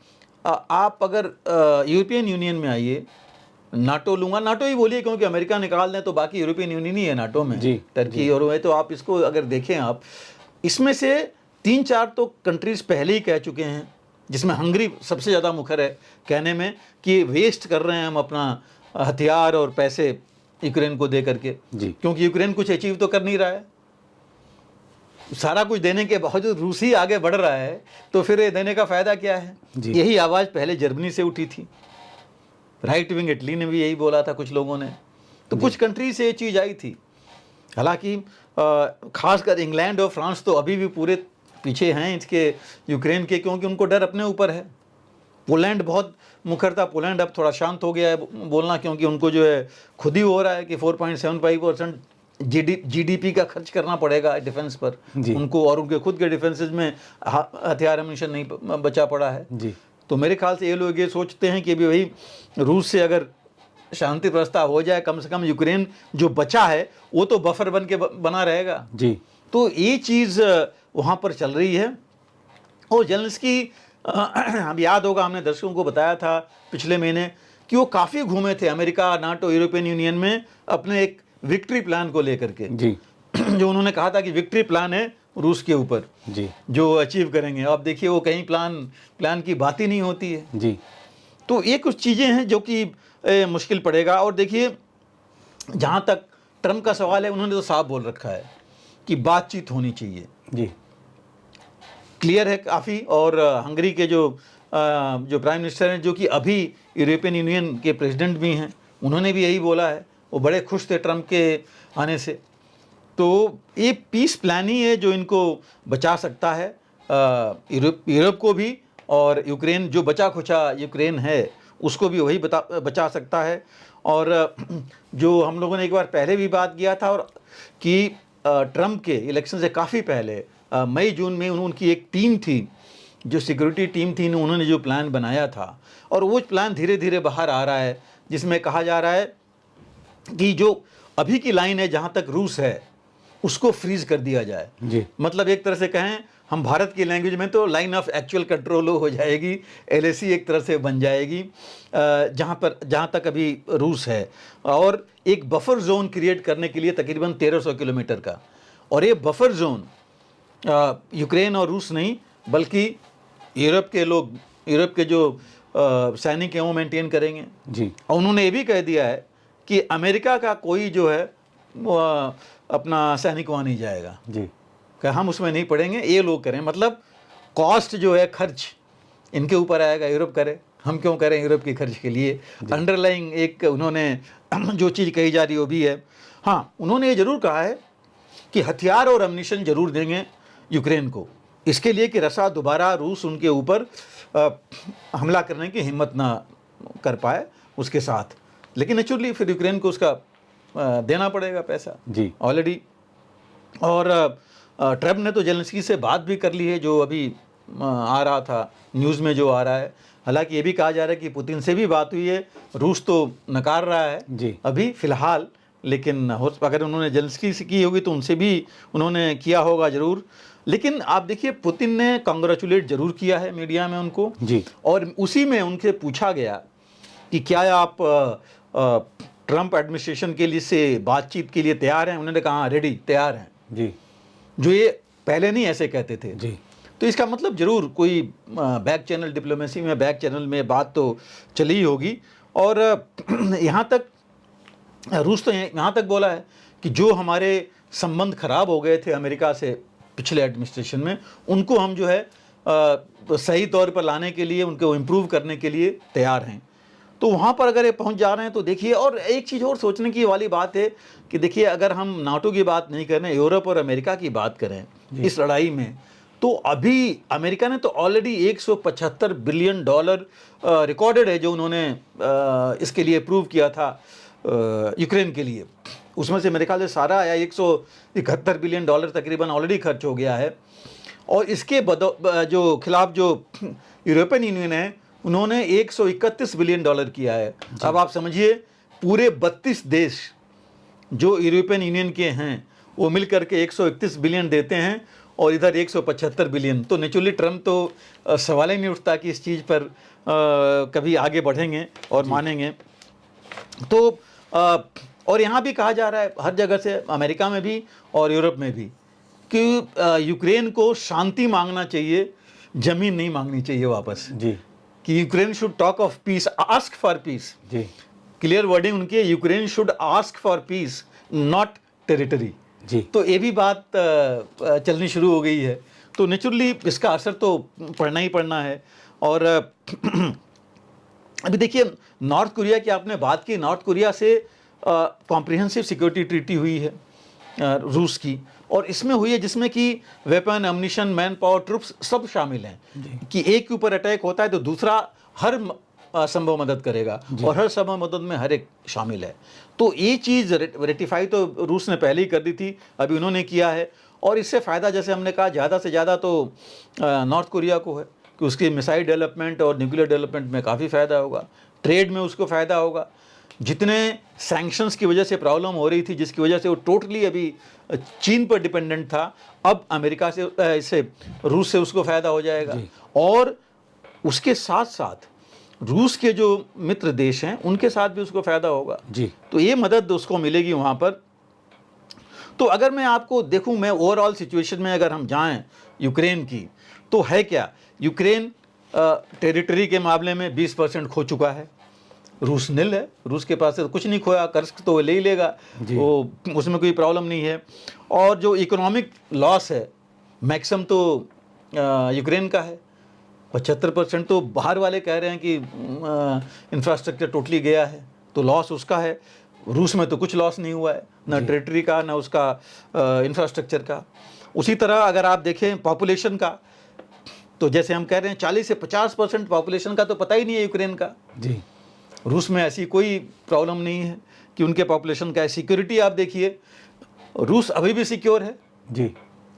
S2: आप अगर यूरोपियन यूनियन में आइए, नाटो लूँगा, नाटो ही बोलिए क्योंकि अमेरिका निकाल दें तो बाकी यूरोपियन यूनियन ही है नाटो में जी, टर्की और वह, तो आप इसको अगर देखें आप इसमें से 3-4 तो कंट्रीज़ पहले ही कह चुके हैं, जिसमें हंगरी सबसे ज़्यादा मुखर है कहने में कि वेस्ट कर रहे हैं हम अपना हथियार और पैसे यूक्रेन को दे करके जी, क्योंकि यूक्रेन कुछ अचीव तो कर नहीं रहा है। सारा कुछ देने के बावजूद रूस ही आगे बढ़ रहा है तो फिर ये देने का फ़ायदा क्या है। यही आवाज़ पहले जर्मनी से उठी थी, राइट विंग इटली ने भी यही बोला था कुछ लोगों ने, तो कुछ कंट्री से ये चीज़ आई थी। हालांकि खासकर इंग्लैंड और फ्रांस तो अभी भी पूरे पीछे हैं इसके यूक्रेन के, क्योंकि उनको डर अपने ऊपर है। पोलैंड बहुत मुखर था, पोलैंड अब थोड़ा शांत हो गया है बोलना, क्योंकि उनको जो है खुद ही हो रहा है कि 4.75% जीडीपी का खर्च करना पड़ेगा डिफेंस पर उनको, और उनके खुद के डिफेंसेस में हथियार एम्युनिशन नहीं बचा पड़ा है जी। तो मेरे ख्याल से ये लोग ये सोचते हैं कि अभी भाई रूस से अगर शांति प्रस्ताव हो जाए, कम से कम यूक्रेन जो बचा है वो तो बफर बन के बना रहेगा जी। तो ये चीज़ वहाँ पर चल रही है। और जेलेंस्की अब याद होगा हमने दर्शकों को बताया था पिछले महीने कि वो काफ़ी घूमे थे अमेरिका, नाटो, यूरोपियन यूनियन में अपने एक विक्ट्री प्लान को लेकर के जी। जो उन्होंने कहा था कि विक्ट्री प्लान है रूस के ऊपर जी, जो अचीव करेंगे। अब देखिए वो कहीं प्लान की बात ही नहीं होती है जी। तो ये कुछ चीज़ें हैं जो कि मुश्किल पड़ेगा। और देखिए जहाँ तक ट्रंप का सवाल है, उन्होंने तो साफ बोल रखा है कि बातचीत होनी चाहिए जी, क्लियर है काफ़ी। और हंगरी के जो प्राइम मिनिस्टर हैं, जो कि अभी यूरोपियन यूनियन के प्रेसिडेंट भी हैं, उन्होंने भी यही बोला है, वो बड़े खुश थे ट्रंप के आने से। तो ये पीस प्लान ही है जो इनको बचा सकता है, यूरोप को भी, और यूक्रेन जो बचा खुचा यूक्रेन है उसको भी वही बचा सकता है। और जो हम लोगों ने एक बार पहले भी बात किया था, और कि ट्रंप के इलेक्शन से काफ़ी पहले मई जून में उनकी एक टीम थी जो सिक्योरिटी टीम थी उन्होंने जो प्लान बनाया था, और वो प्लान धीरे धीरे बाहर आ रहा है, जिसमें कहा जा रहा है कि जो अभी की लाइन है जहाँ तक रूस है उसको फ्रीज कर दिया जाए।
S1: जी।
S2: मतलब एक तरह से कहें हम भारत की लैंग्वेज में तो लाइन ऑफ एक्चुअल कंट्रोल हो जाएगी, LAC एक तरह से बन जाएगी जहाँ तक अभी रूस है, और एक बफर जोन क्रिएट करने के लिए तकरीबन 1300 किलोमीटर का। और ये बफर जोन यूक्रेन और रूस नहीं बल्कि यूरोप के जो सैनिक हैं वो मेंटेन करेंगे।
S1: जी।
S2: और उन्होंने ये भी कह दिया है कि अमेरिका का कोई जो है वो अपना सैनिक वहाँ नहीं जाएगा,
S1: जी।
S2: कि हम उसमें नहीं पड़ेंगे, ये लोग करें। मतलब कॉस्ट जो है, खर्च इनके ऊपर आएगा, यूरोप करे, हम क्यों करें यूरोप के खर्च के लिए। अंडरलाइंग एक उन्होंने जो चीज़ कही जा रही वो भी है। हाँ, उन्होंने ये ज़रूर कहा है कि हथियार और अम्यूनिशन ज़रूर देंगे यूक्रेन को, इसके लिए कि रसा दोबारा रूस उनके ऊपर हमला करने की हिम्मत ना कर पाए उसके साथ। लेकिन नेचुरली फिर यूक्रेन को उसका देना पड़ेगा पैसा
S1: जी।
S2: ऑलरेडी। और ट्रम्प ने तो जेलेंस्की से बात भी कर ली है, जो अभी आ रहा था न्यूज़ में जो आ रहा है। हालांकि ये भी कहा जा रहा है कि पुतिन से भी बात हुई है, रूस तो नकार रहा है
S1: जी।
S2: अभी फ़िलहाल, लेकिन अगर उन्होंने जेलेंस्की से की होगी तो उनसे भी उन्होंने किया होगा ज़रूर। लेकिन आप देखिए पुतिन ने कांग्रेचुलेट ज़रूर किया है मीडिया में उनको,
S1: जी।
S2: और उसी में उनसे पूछा गया कि क्या आप ट्रम्प एडमिनिस्ट्रेशन के लिए से बातचीत के लिए तैयार हैं। उन्होंने कहा रेडी, तैयार हैं,
S1: जी।
S2: जो ये पहले नहीं ऐसे कहते थे।
S1: जी।
S2: तो इसका मतलब ज़रूर कोई बैक चैनल डिप्लोमेसी में, बैक चैनल में बात तो चली ही होगी। और यहाँ तक रूस तो यहाँ तक बोला है कि जो हमारे संबंध खराब हो गए थे अमेरिका से पिछले एडमिनिस्ट्रेशन में, उनको हम जो है सही तौर पर लाने के लिए, उनको इम्प्रूव करने के लिए तैयार हैं। तो वहाँ पर अगर ये पहुँच जा रहे हैं तो देखिए, और एक चीज़ और सोचने की वाली बात है कि देखिए अगर हम नाटो की बात नहीं करें, यूरोप और अमेरिका की बात करें इस लड़ाई में, तो अभी अमेरिका ने तो ऑलरेडी $175 बिलियन रिकॉर्डेड है जो उन्होंने इसके लिए अप्रूव किया था यूक्रेन के लिए। उसमें से मेरे ख्याल से सारा आया $171 बिलियन तकरीबन ऑलरेडी खर्च हो गया है। और इसके जो खिलाफ जो यूरोपियन यूनियन है उन्होंने $131 बिलियन किया है। अब आप समझिए पूरे 32 देश जो यूरोपियन यूनियन के हैं वो मिल करके 131 बिलियन देते हैं, और इधर 175 बिलियन। तो नेचुरली ट्रम्प तो सवाल ही नहीं उठता कि इस चीज़ पर कभी आगे बढ़ेंगे और मानेंगे। तो और यहाँ भी कहा जा रहा है हर जगह से, अमेरिका में भी और यूरोप में भी, कि यूक्रेन को शांति मांगना चाहिए, ज़मीन नहीं मांगनी चाहिए वापस।
S1: जी।
S2: कि Ukraine should talk of peace, ask for peace.
S1: जी।
S2: क्लियर वर्डिंग उनकी है, Ukraine should ask for peace not territory.
S1: जी।
S2: तो ये भी बात चलनी शुरू हो गई है। तो नेचुरली इसका असर तो पड़ना ही पड़ना है। और अभी देखिए नॉर्थ कोरिया की आपने बात की, नॉर्थ कोरिया से कॉम्प्रिहेंसिव सिक्योरिटी ट्रीटी हुई है रूस की, और इसमें हुई है जिसमें कि weapon, ammunition, man power, troops सब शामिल हैं। कि एक के ऊपर अटैक होता है तो दूसरा हर संभव मदद करेगा, और हर संभव मदद में हर एक शामिल है। तो ये चीज़ रेटिफाई तो रूस ने पहले ही कर दी थी, अभी उन्होंने किया है। और इससे फ़ायदा, जैसे हमने कहा, ज़्यादा से ज़्यादा तो नॉर्थ कोरिया को है कि उसकी मिसाइल डेवलपमेंट और न्यूक्लियर डेवलपमेंट में काफ़ी फ़ायदा होगा, ट्रेड में उसको फ़ायदा होगा। जितने सैंक्शंस की वजह से प्रॉब्लम हो रही थी, जिसकी वजह से वो टोटली अभी चीन पर डिपेंडेंट था, अब अमेरिका से, इससे रूस से उसको फ़ायदा हो जाएगा। और उसके साथ साथ रूस के जो मित्र देश हैं उनके साथ भी उसको फ़ायदा होगा।
S1: जी।
S2: तो ये मदद उसको मिलेगी वहाँ पर। तो अगर मैं आपको देखूँ, मैं ओवरऑल सिचुएशन में अगर हम जाएं यूक्रेन की, तो है क्या, यूक्रेन टेरिटरी के मामले में 20% खो चुका है। रूस निल है, रूस के पास से तो कुछ नहीं खोया, कर्स्क तो वो ले ही लेगा, वो उसमें कोई प्रॉब्लम नहीं है। और जो इकोनॉमिक लॉस है मैक्सिमम तो यूक्रेन का है, 75% तो बाहर वाले कह रहे हैं कि इंफ्रास्ट्रक्चर टोटली गया है, तो लॉस उसका है। रूस में तो कुछ लॉस नहीं हुआ है, ना टेरिटरी का, ना उसका इंफ्रास्ट्रक्चर का। उसी तरह अगर आप देखें पॉपुलेशन का, तो जैसे हम कह रहे हैं 40 से 50% पॉपुलेशन का तो पता ही नहीं है यूक्रेन का।
S1: जी।
S2: रूस में ऐसी कोई प्रॉब्लम नहीं है कि उनके पॉपुलेशन का है। सिक्योरिटी आप देखिए, रूस अभी भी सिक्योर है।
S1: जी।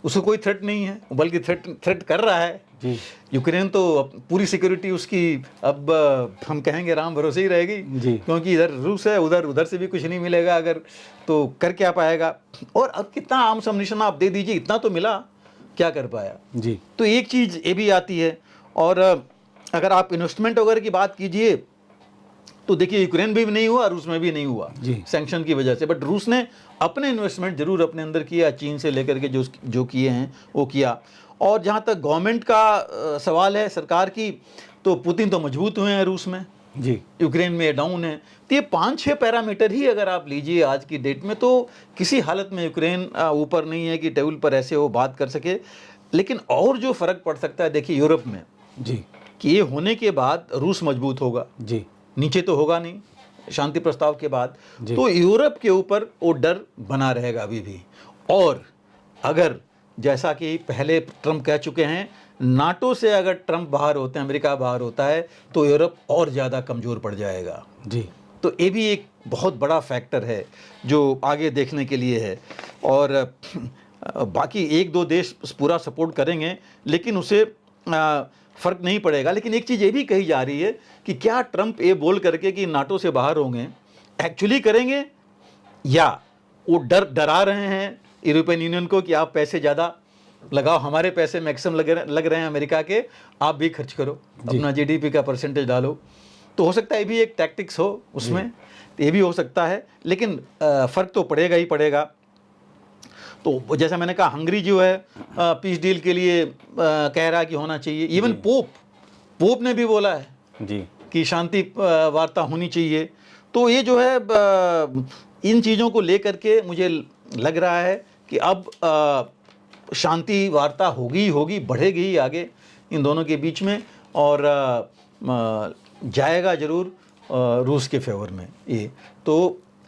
S2: उसको कोई थ्रेट नहीं है, बल्कि थ्रेट कर रहा है
S1: जी
S2: यूक्रेन। तो पूरी सिक्योरिटी उसकी अब हम कहेंगे राम भरोसे ही रहेगी,
S1: जी
S2: क्योंकि इधर रूस है, उधर से भी कुछ नहीं मिलेगा अगर, तो कर क्या पाएगा। और अब कितना आर्म सम्यूनिशन आप दे दीजिए, इतना तो मिला, क्या कर पाया।
S1: जी
S2: तो एक चीज़ ये भी आती है। और अगर आप इन्वेस्टमेंट वगैरह की बात कीजिए तो देखिए यूक्रेन में भी नहीं हुआ, रूस में भी नहीं हुआ
S1: जी
S2: सैंक्शन की वजह से, बट रूस ने अपने इन्वेस्टमेंट जरूर अपने अंदर किया, चीन से लेकर के जो किए हैं वो किया। और जहाँ तक गवर्नमेंट का सवाल है, सरकार की, तो पुतिन तो मजबूत हुए हैं रूस में,
S1: जी
S2: यूक्रेन में डाउन है। तो ये 5-6 पैरामीटर ही अगर आप लीजिए आज की डेट में, तो किसी हालत में यूक्रेन ऊपर नहीं है कि टेबल पर ऐसे वो बात कर सके। लेकिन और जो फ़र्क पड़ सकता है देखिए यूरोप में,
S1: जी
S2: कि ये होने के बाद रूस मजबूत होगा,
S1: जी
S2: नीचे तो होगा नहीं शांति प्रस्ताव के बाद,
S1: जी।
S2: तो यूरोप के ऊपर वो डर बना रहेगा अभी भी। और अगर जैसा कि पहले ट्रम्प कह चुके हैं, नाटो से अगर ट्रम्प बाहर होते हैं, अमेरिका बाहर होता है, तो यूरोप और ज़्यादा कमज़ोर पड़ जाएगा।
S1: जी
S2: तो ये भी एक बहुत बड़ा फैक्टर है जो आगे देखने के लिए है। और बाकी 1-2 देश पूरा सपोर्ट करेंगे, लेकिन उसे फ़र्क नहीं पड़ेगा। लेकिन एक चीज़ ये भी कही जा रही है कि क्या ट्रम्प ये बोल करके कि नाटो से बाहर होंगे, एक्चुअली करेंगे, या वो डरा रहे हैं यूरोपियन यूनियन को कि आप पैसे ज़्यादा लगाओ, हमारे पैसे मैक्सिमम लग रहे हैं अमेरिका के, आप भी खर्च करो, अपना जीडीपी का परसेंटेज डालो। तो हो सकता है ये भी एक टैक्टिक्स हो उसमें, ये भी हो सकता है। लेकिन फ़र्क तो पड़ेगा ही पड़ेगा। तो जैसा मैंने कहा, हंगरी जो है पीस डील के लिए कह रहा है कि होना चाहिए। इवन पोप ने भी बोला है
S1: जी
S2: कि शांति वार्ता होनी चाहिए। तो ये जो है इन चीज़ों को लेकर के मुझे लग रहा है कि अब शांति वार्ता होगी, बढ़ेगी ही आगे इन दोनों के बीच में, और जाएगा ज़रूर रूस के फेवर में ये। तो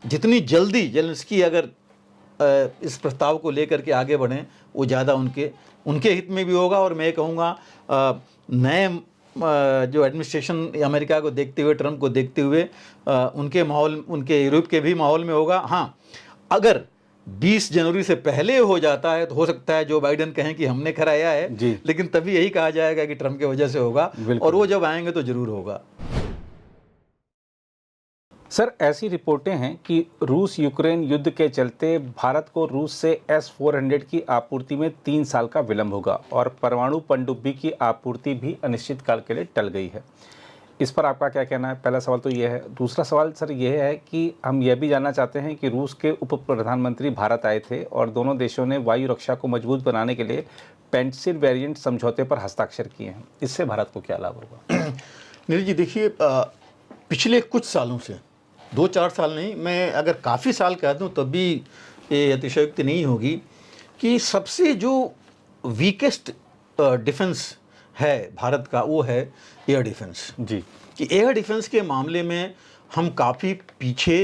S2: जितनी जल्दी जेलेंस्की अगर इस प्रस्ताव को लेकर के आगे बढ़ें, वो ज़्यादा उनके हित में भी होगा। और मैं कहूँगा नए जो एडमिनिस्ट्रेशन अमेरिका को देखते हुए, ट्रम्प को देखते हुए, उनके माहौल, उनके यूरोप के भी माहौल में होगा। हाँ, अगर 20 जनवरी से पहले हो जाता है तो हो सकता है जो बाइडेन कहें कि हमने कराया है, लेकिन तभी यही कहा जाएगा कि ट्रम्प की वजह से होगा, और वो जब आएंगे तो ज़रूर होगा।
S1: सर, ऐसी रिपोर्टें हैं कि रूस यूक्रेन युद्ध के चलते भारत को रूस से S-400 की आपूर्ति में 3 साल का विलंब होगा और परमाणु पनडुब्बी की आपूर्ति भी अनिश्चित काल के लिए टल गई है। इस पर आपका क्या कहना है? पहला सवाल तो ये है। दूसरा सवाल सर ये है कि हम यह भी जानना चाहते हैं कि रूस के उप प्रधानमंत्री भारत आए थे और दोनों देशों ने वायु रक्षा को मजबूत बनाने के लिए पेंसिल वेरिएंट समझौते पर हस्ताक्षर किए हैं। इससे भारत को क्या लाभ होगा?
S2: नीरज जी, देखिए पिछले कुछ सालों से, 2-4 साल नहीं, मैं अगर काफ़ी साल कह दूं तब भी ये अतिशयोक्ति नहीं होगी, कि सबसे जो वीकेस्ट डिफेंस है भारत का वो है एयर डिफेंस
S1: जी।
S2: कि एयर डिफेंस के मामले में हम काफ़ी पीछे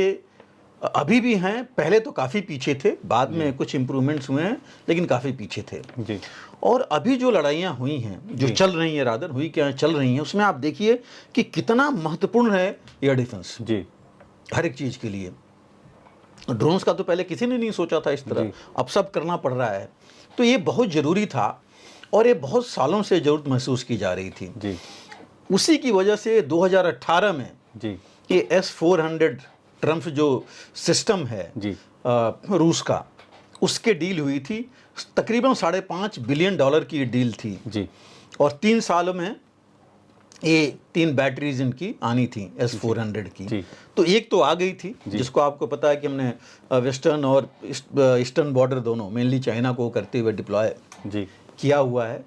S2: अभी भी हैं। पहले तो काफ़ी पीछे थे, बाद में कुछ इम्प्रूवमेंट्स हुए हैं, लेकिन काफ़ी पीछे थे
S1: जी।
S2: और अभी जो लड़ाइयाँ हुई हैं, जो चल रही हैं, रादर हुई क्या चल रही हैं, उसमें आप देखिए कि कितना महत्वपूर्ण है एयर डिफेंस
S1: जी।
S2: हर एक चीज़ के लिए। ड्रोन्स का तो पहले किसी ने नहीं सोचा था इस तरह, अब सब करना पड़ रहा है। तो ये बहुत ज़रूरी था और ये बहुत सालों से ज़रूरत महसूस की जा रही थी
S1: जी।
S2: उसी की वजह से 2018 में
S1: जी।
S2: ये S-400 ट्रम्प जो सिस्टम है
S1: जी।
S2: रूस का, उसके डील हुई थी। तकरीबन $5.5 बिलियन की डील थी
S1: जी।
S2: और 3 सालों में ये 3 बैटरीज इनकी आनी थी S-400 की।
S1: जी।
S2: तो एक तो आ गई थी, जिसको आपको पता है कि हमने वेस्टर्न और ईस्टर्न बॉर्डर दोनों, मेनली चाइना को करते हुए डिप्लॉय
S1: जी।
S2: किया हुआ है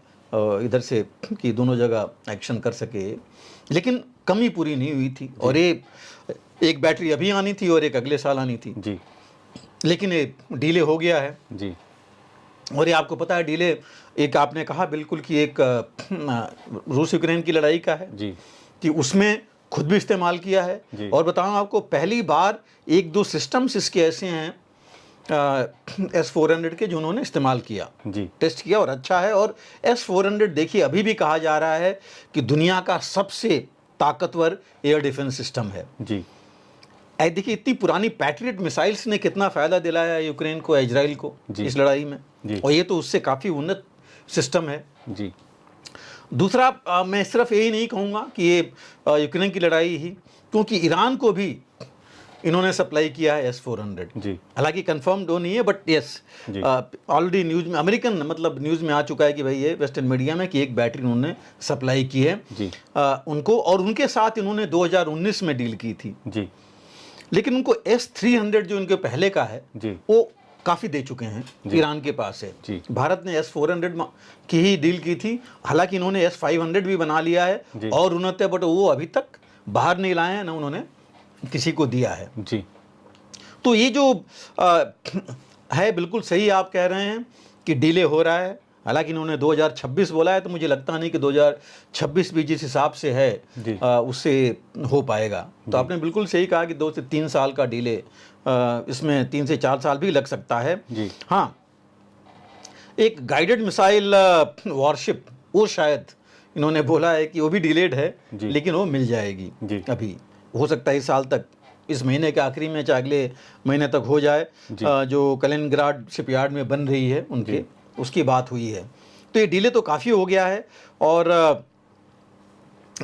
S2: इधर से कि दोनों जगह एक्शन कर सके। लेकिन कमी पूरी नहीं हुई थी और ये एक बैटरी अभी आनी थी और एक अगले साल आनी थी
S1: जी।
S2: लेकिन ये डिले हो गया है।
S1: जी।
S2: और ये आपको पता है डिले, एक आपने कहा बिल्कुल कि एक रूस यूक्रेन की लड़ाई का है
S1: जी।
S2: कि उसमें खुद भी इस्तेमाल किया है। और बताऊं आपको, पहली बार 1-2 सिस्टम्स इसके ऐसे हैं S-400 के जो उन्होंने इस्तेमाल किया,
S1: जी।
S2: टेस्ट किया और अच्छा है। और S-400 देखिए अभी भी कहा जा रहा है कि दुनिया का सबसे ताकतवर एयर डिफेंस सिस्टम है।
S1: जी।
S2: देखिए इतनी पुरानी पैट्रियट मिसाइल्स ने कितना फ़ायदा दिलाया यूक्रेन को, इजराइल को इस लड़ाई में।
S1: जी।
S2: और ये तो उससे काफ़ी उन्नत सिस्टम है।
S1: जी।
S2: दूसरा मैं सिर्फ यही नहीं कहूँगा कि ये यूक्रेन की लड़ाई ही, क्योंकि ईरान को भी इन्होंने सप्लाई किया है S-400।
S1: जी।
S2: हालांकि कंफर्म तो नहीं है, बट यस
S1: जी।
S2: ऑलरेडी न्यूज़ में, अमेरिकन मतलब न्यूज़ में आ चुका है कि भाई ये वेस्टर्न मीडिया में कि एक बैटरी उन्होंने सप्लाई की है
S1: जी।
S2: उनको, और उनके साथ इन्होंने 2019 में डील की थी।
S1: जी।
S2: लेकिन उनको S-300 जो इनके पहले का है
S1: जी।
S2: वो काफ़ी दे चुके हैं,
S1: जी।
S2: ईरान के पास है।
S1: जी।
S2: भारत ने S-400 की ही डील की थी, हालांकि इन्होंने S-500 भी बना लिया है
S1: जी।
S2: और उन्नत है, बट वो अभी तक बाहर नहीं लाए हैं, ना उन्होंने किसी को दिया है।
S1: जी।
S2: तो ये जो है, बिल्कुल सही आप कह रहे हैं कि डिले हो रहा है। हालांकि इन्होंने 2026 बोला है, तो मुझे लगता नहीं कि 2026 भी जिस हिसाब से है
S1: जी।
S2: उससे हो पाएगा। तो आपने बिल्कुल सही कहा कि 2 से 3 साल का डिले, इसमें 3 से 4 साल भी लग सकता है।
S1: जी।
S2: हाँ, एक गाइडेड मिसाइल वॉरशिप, वो शायद इन्होंने बोला है कि वो भी डिलेड है,
S1: जी।
S2: लेकिन वो मिल जाएगी।
S1: जी।
S2: अभी हो सकता है इस साल तक, इस महीने के आखिरी में चाहे अगले महीने तक हो जाए।
S1: जी।
S2: जो कलिनिंग्राड शिपयार्ड में बन रही है उनके,
S1: जी।
S2: उसकी बात हुई है। तो ये डिले तो काफ़ी हो गया है और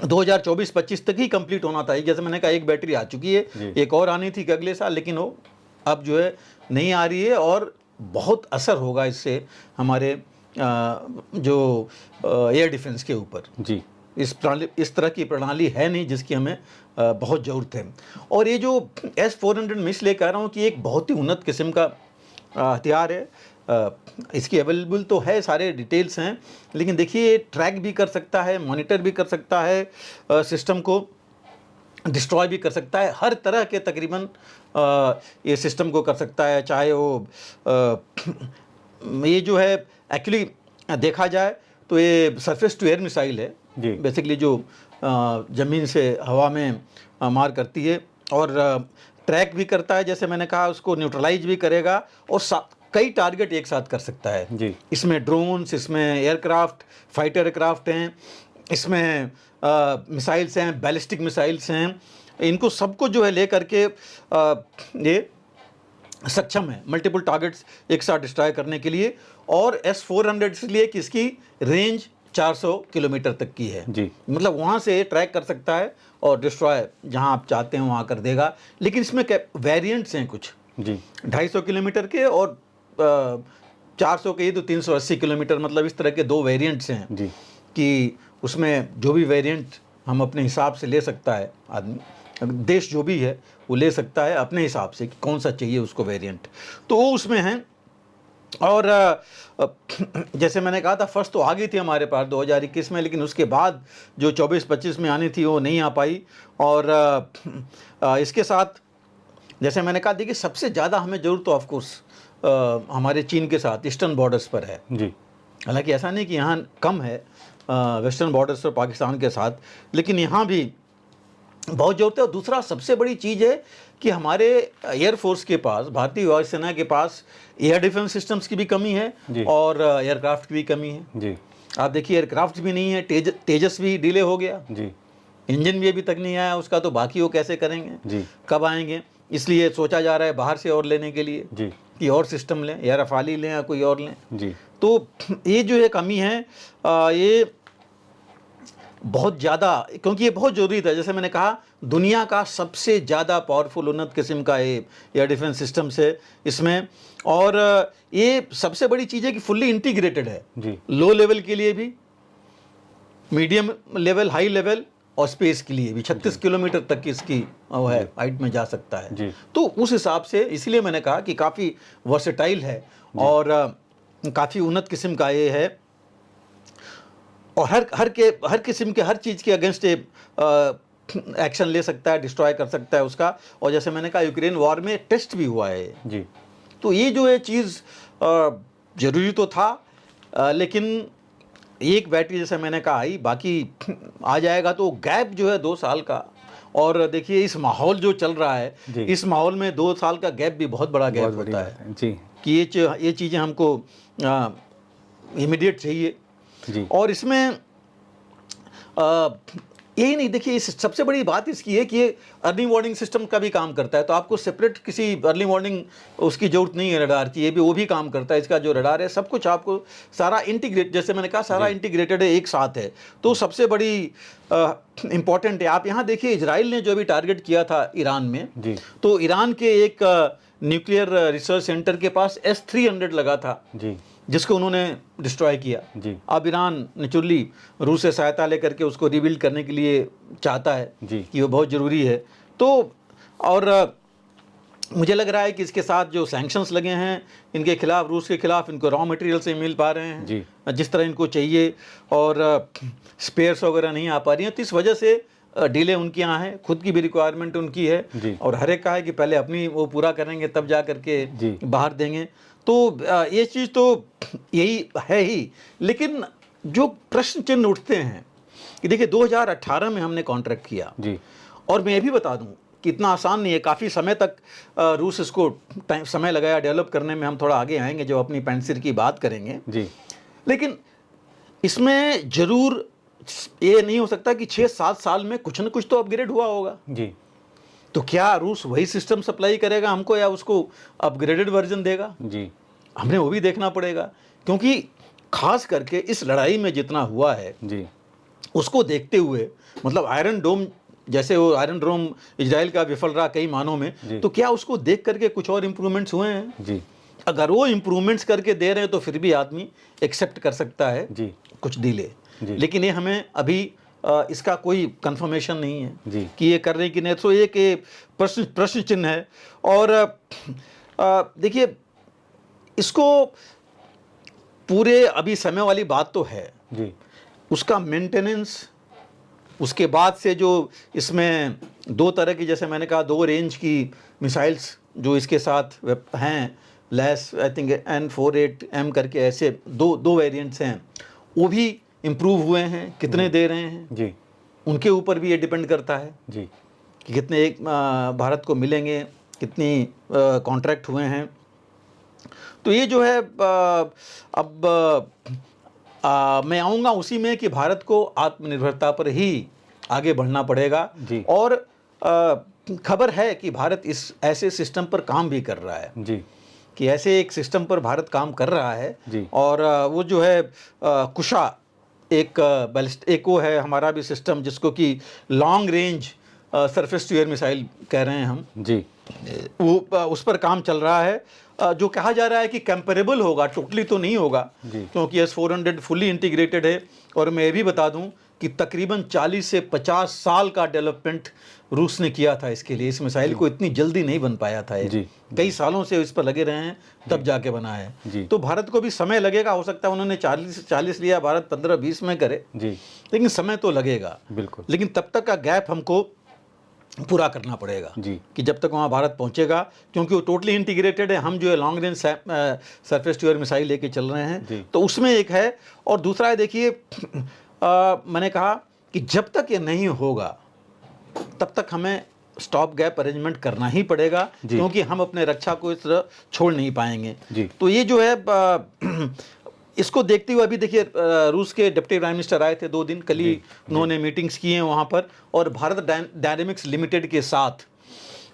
S2: 2024-25 तक ही कंप्लीट होना था। जैसे मैंने कहा, एक बैटरी आ चुकी है,
S1: जी।
S2: एक और आनी थी कि अगले साल, लेकिन वो अब जो है नहीं आ रही है और बहुत असर होगा इससे हमारे जो एयर डिफेंस के ऊपर।
S1: जी।
S2: इस तरह की प्रणाली है नहीं जिसकी हमें बहुत ज़रूरत है। और ये जो S-400 मैं इसलिए कह रहा हूँ कि एक बहुत ही उन्नत किस्म का हथियार है। इसकी अवेलेबल तो है, सारे डिटेल्स हैं, लेकिन देखिए ट्रैक भी कर सकता है, मॉनिटर भी कर सकता है, सिस्टम को डिस्ट्रॉय भी कर सकता है, हर तरह के तकरीबन ये सिस्टम को कर सकता है। चाहे वो ये जो है एक्चुअली देखा जाए तो ये सरफेस टू एयर मिसाइल है
S1: जी।
S2: बेसिकली, जो ज़मीन से हवा में मार करती है और ट्रैक भी करता है, जैसे मैंने कहा, उसको न्यूट्रलाइज भी करेगा और कई टारगेट एक साथ कर सकता है।
S1: जी।
S2: इसमें ड्रोन्स, इसमें एयरक्राफ्ट, फाइटर एयरक्राफ्ट हैं, इसमें मिसाइल्स हैं, बैलिस्टिक मिसाइल्स हैं, इनको सबको जो है ले करके ये सक्षम है मल्टीपल टारगेट्स एक साथ डिस्ट्रॉय करने के लिए। और S-400 इसलिए कि इसकी रेंज 400 किलोमीटर तक की है।
S1: जी।
S2: मतलब वहाँ से ट्रैक कर सकता है और डिस्ट्रॉय जहाँ आप चाहते हैं वहाँ कर देगा। लेकिन इसमें वेरिएंट्स हैं कुछ,
S1: जी।
S2: 250 किलोमीटर के और 400 के, तो 380 किलोमीटर, मतलब इस तरह के 2 वेरिएंट्स हैं
S1: जी।
S2: कि उसमें जो भी वेरिएंट हम अपने हिसाब से ले सकता है आदमी, देश जो भी है वो ले सकता है अपने हिसाब से कि कौन सा चाहिए उसको वेरिएंट, तो वो उसमें हैं। और जैसे मैंने कहा था, फर्स्ट तो आ गई थी हमारे पास 2021 में, लेकिन उसके बाद जो 24-25 में आनी थी वो नहीं आ पाई। और इसके साथ जैसे मैंने कहा, देखिए सबसे ज़्यादा हमें ज़रूरत तो ऑफकोर्स हमारे चीन के साथ ईस्टर्न बॉर्डर्स पर है।
S1: जी।
S2: हालांकि ऐसा नहीं कि यहाँ कम है वेस्टर्न बॉर्डर्स पर पाकिस्तान के साथ, लेकिन यहाँ भी बहुत ज़रूरत है। और दूसरा सबसे बड़ी चीज़ है कि हमारे एयरफोर्स के पास, भारतीय वायुसेना के पास एयर डिफेंस सिस्टम्स की भी कमी है
S1: जी।
S2: और एयरक्राफ्ट की भी कमी है।
S1: जी।
S2: आप देखिए एयरक्राफ्ट भी नहीं है, तेजस भी डिले हो गया,
S1: जी।
S2: इंजन भी अभी तक नहीं आया उसका, तो बाकी वो कैसे करेंगे,
S1: जी।
S2: कब आएंगे। इसलिए सोचा जा रहा है बाहर से और लेने के लिए
S1: जी।
S2: कि और सिस्टम लें, या रफाली लें या कोई और लें।
S1: जी।
S2: तो ये जो है कमी है, ये बहुत ज़्यादा, क्योंकि ये बहुत ज़रूरी था। जैसे मैंने कहा, दुनिया का सबसे ज़्यादा पावरफुल उन्नत किस्म का ये एयर डिफेंस सिस्टम्स है इसमें। और ये सबसे बड़ी चीज़ है कि फुल्ली इंटीग्रेटेड है,
S1: जी।
S2: लो लेवल के लिए भी, मीडियम लेवल, हाई लेवल और स्पेस के लिए भी 36 किलोमीटर तक की इसकी वो है, हाइट में जा सकता है।
S1: जी।
S2: तो उस हिसाब से इसलिए मैंने कहा कि काफ़ी वर्सेटाइल है और काफ़ी उन्नत किस्म का ये है। और हर किस्म के, हर चीज़ के अगेंस्ट एक्शन ले सकता है, डिस्ट्रॉय कर सकता है उसका। और जैसे मैंने कहा, यूक्रेन वॉर में टेस्ट भी हुआ है।
S1: जी।
S2: तो ये जो है चीज़ ज़रूरी तो था, लेकिन एक बैटरी जैसे मैंने कहा आई, बाकी आ जाएगा, तो गैप जो है 2 साल का। और देखिए इस माहौल जो चल रहा है, इस माहौल में 2 साल का गैप भी बहुत बड़ा गैप होता है
S1: जी।
S2: कि ये चीज़ें हमको इमीडिएट चाहिए।
S1: जी।
S2: और इसमें यही नहीं, देखिए इस सबसे बड़ी बात इसकी है कि ये अर्ली वार्निंग सिस्टम का भी काम करता है, तो आपको सेपरेट किसी अर्ली वार्निंग उसकी ज़रूरत नहीं है रडार की, ये भी वो भी काम करता है। इसका जो रडार है सब कुछ आपको सारा इंटीग्रेट, जैसे मैंने कहा सारा इंटीग्रेटेड है, एक साथ है, तो सबसे बड़ी इम्पॉर्टेंट है। आप यहाँ देखिए इजराइल ने जो अभी टारगेट किया था ईरान में, तो ईरान के एक न्यूक्लियर रिसर्च सेंटर के पास S-300 लगा था जी, जिसको उन्होंने डिस्ट्रॉय किया जी। अब ईरान नेचुरली रूस से सहायता लेकर के उसको रिबिल्ड करने के लिए चाहता है जी, कि वो बहुत ज़रूरी है। तो और मुझे लग रहा है कि इसके साथ जो सैंक्शंस लगे हैं इनके खिलाफ, रूस के खिलाफ, इनको रॉ मटेरियल से मिल पा रहे हैं जी, जिस तरह इनको चाहिए, और स्पेयर्स वगैरह नहीं आ पा रही हैं, तो इस वजह से डिले उनके यहाँ है, खुद की भी रिक्वायरमेंट उनकी है जी, और हर एक का है कि पहले अपनी वो पूरा करेंगे तब जा करके बाहर देंगे। तो ये चीज़ तो यही है ही, लेकिन जो प्रश्न चिन्ह उठते हैं कि देखिए 2018 में हमने कॉन्ट्रैक्ट किया जी, और मैं ये भी बता दूं कि इतना आसान नहीं है, काफ़ी समय तक रूस इसको समय लगाया डेवलप करने में, हम थोड़ा आगे आएंगे जब अपनी पेंसिल की बात करेंगे जी। लेकिन इसमें ज़रूर ये नहीं हो सकता कि 6-7 साल में कुछ न कुछ तो अपग्रेड हुआ होगा जी। तो क्या रूस वही सिस्टम सप्लाई करेगा हमको या उसको अपग्रेडेड वर्जन देगा जी, हमने वो भी देखना पड़ेगा, क्योंकि खास करके इस लड़ाई में जितना हुआ है जी, उसको देखते हुए, मतलब आयरन डोम, जैसे वो आयरन डोम इजराइल का विफल रहा कई मानों में, तो क्या उसको देख करके कुछ और इम्प्रूवमेंट्स हुए हैं जी? अगर वो इम्प्रूवमेंट्स करके दे रहे हैं तो फिर भी आदमी एक्सेप्ट कर सकता है जी, कुछ डिले, लेकिन ये हमें अभी इसका कोई कंफर्मेशन नहीं है जी, कि ये कर रहे हैं कि नहीं, तो एक प्रश्न चिन्ह है। और देखिए इसको पूरे अभी समय वाली बात तो है जी, उसका मेंटेनेंस, उसके बाद से जो इसमें दो तरह की, जैसे मैंने कहा 2 रेंज की मिसाइल्स जो इसके साथ हैं लैस, आई थिंक N48M करके, ऐसे दो वेरिएंट्स हैं, वो भी इम्प्रूव हुए हैं, कितने दे रहे हैं जी, उनके ऊपर भी ये डिपेंड करता है जी, कि कितने एक भारत को मिलेंगे, कितनी कॉन्ट्रैक्ट हुए हैं। तो ये जो है अब मैं आऊँगा उसी में कि भारत को आत्मनिर्भरता पर ही आगे बढ़ना पड़ेगा जी, और खबर है कि भारत इस ऐसे सिस्टम पर काम भी कर रहा है जी, कि ऐसे एक सिस्टम पर भारत काम कर रहा है जी, और वो जो है कुशा एक बैलिस्टिक, वो है हमारा भी सिस्टम जिसको कि long range surface to air missile कह रहे हैं हम जी, वो उस पर काम चल रहा है, जो कहा जा रहा है कि कंपेरेबल होगा, टोटली तो नहीं होगा क्योंकि S-400 फुली इंटीग्रेटेड है। और मैं ये भी बता दूं कि तकरीबन 40 से 50 साल का डेवलपमेंट रूस ने किया था इसके लिए, इस मिसाइल को इतनी जल्दी नहीं बन पाया था जी, कई सालों से इस पर लगे रहे हैं तब जाके बना है जी। तो भारत को भी समय लगेगा, हो सकता है उन्होंने 40 लिया, भारत 15-20 में करे जी, लेकिन समय तो लगेगा बिल्कुल, लेकिन तब तक का गैप हमको पूरा करना पड़ेगा जी, कि जब तक वहाँ भारत पहुँचेगा, क्योंकि वो टोटली इंटीग्रेटेड है, हम जो है long range surface to air missile लेके चल रहे हैं, तो उसमें एक है। और दूसरा है, देखिए मैंने कहा कि जब तक ये नहीं होगा तब तक हमें स्टॉप गैप अरेंजमेंट करना ही पड़ेगा, क्योंकि हम अपने रक्षा को इस तरह छोड़ नहीं पाएंगे जी। तो ये जो है इसको देखते हुए अभी देखिए रूस के डिप्टी प्राइम मिनिस्टर आए थे 2 दिन, कल ही उन्होंने मीटिंग्स की हैं वहाँ पर, और भारत डायनेमिक्स लिमिटेड के साथ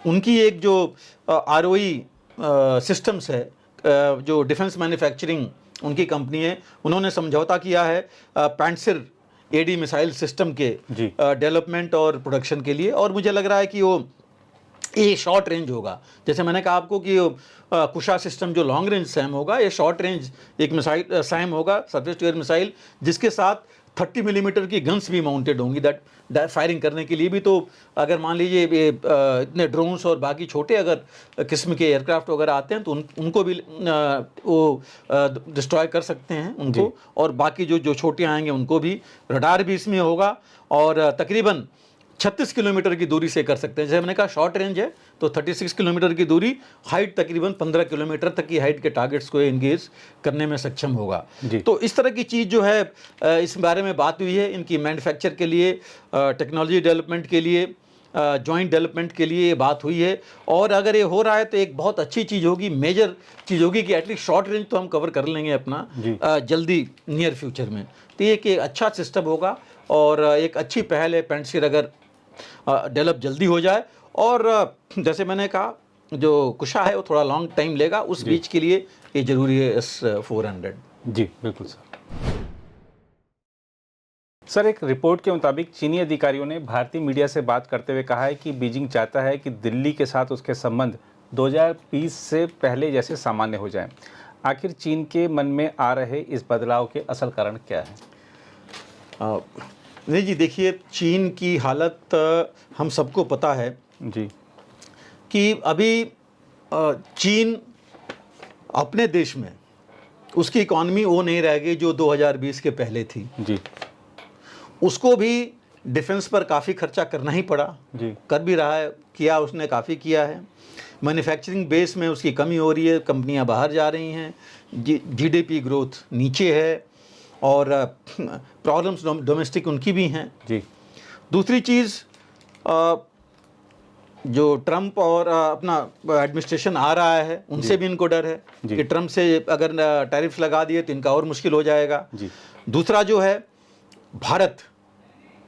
S2: उनकी एक जो ROE सिस्टम्स है, जो डिफेंस मैन्युफैक्चरिंग उनकी कंपनी है, उन्होंने समझौता किया है पैंट्सिर AD मिसाइल सिस्टम के डेवलपमेंट और प्रोडक्शन के लिए। और मुझे लग रहा है कि वो ये शॉर्ट रेंज होगा, जैसे मैंने कहा आपको कि कुशा सिस्टम जो लॉन्ग रेंज सैम होगा, ये शॉर्ट रेंज एक मिसाइल सैम होगा, सरफेस टू एयर मिसाइल, जिसके साथ 30 मिलीमीटर की गन्स भी माउंटेड होंगी, दैट फायरिंग करने के लिए भी। तो अगर मान लीजिए इतने ड्रोन्स और बाकी छोटे अगर किस्म के एयरक्राफ्ट वगैरह आते हैं तो उनको भी वो डिस्ट्रॉय कर सकते हैं उनको, और बाकी जो छोटे आएंगे उनको भी। रडार भी इसमें होगा, और तकरीबन 36 किलोमीटर की दूरी से कर सकते हैं। जैसे मैंने कहा शॉर्ट रेंज है तो 36 किलोमीटर की दूरी, हाइट तकरीबन 15 किलोमीटर तक की हाइट के टारगेट्स को एंगेज करने में सक्षम होगा। तो इस तरह की चीज़ जो है इस बारे में बात हुई है, इनकी मैन्युफैक्चर के लिए, टेक्नोलॉजी डेवलपमेंट के लिए, जॉइंट डेवलपमेंट के लिए ये बात हुई है। और अगर ये हो रहा है तो एक बहुत अच्छी चीज़ होगी, मेजर चीज़ होगी कि एटलीस्ट शॉर्ट रेंज तो हम कवर कर लेंगे अपना जल्दी नियर फ्यूचर में। तो ये एक अच्छा सिस्टम होगा और एक अच्छी पहल है पेंटशीर अगर डेवलप जल्दी हो जाए। और जैसे मैंने कहा जो कुशा है वो थोड़ा लॉन्ग टाइम लेगा, उस बीच के लिए ये जरूरी है S-400।
S1: जी बिल्कुल सर। सर, एक रिपोर्ट के मुताबिक चीनी अधिकारियों ने भारतीय मीडिया से बात करते हुए कहा है कि बीजिंग चाहता है कि दिल्ली के साथ उसके संबंध 2020 से पहले जैसे सामान्य हो जाएं। आखिर चीन के मन में आ रहे इस बदलाव के असल कारण क्या है?
S2: नहीं जी, देखिए चीन की हालत हम सबको पता है
S1: जी
S2: कि अभी चीन अपने देश में उसकी इकॉनमी वो नहीं रह गई जो 2020 के पहले थी।
S1: जी
S2: उसको भी डिफेंस पर काफ़ी खर्चा करना ही पड़ा,
S1: जी
S2: कर भी रहा है, किया उसने काफ़ी किया है। मैन्युफैक्चरिंग बेस में उसकी कमी हो रही है, कंपनियां बाहर जा रही हैं, जीडीपी ग्रोथ नीचे है और प्रॉब्लम्स डोमेस्टिक उनकी भी हैं।
S1: जी
S2: दूसरी चीज़ जो ट्रंप और अपना एडमिनिस्ट्रेशन आ रहा है उनसे भी इनको डर है कि ट्रंप से अगर टैरिफ्स लगा दिए तो इनका और मुश्किल हो जाएगा। दूसरा जो है, भारत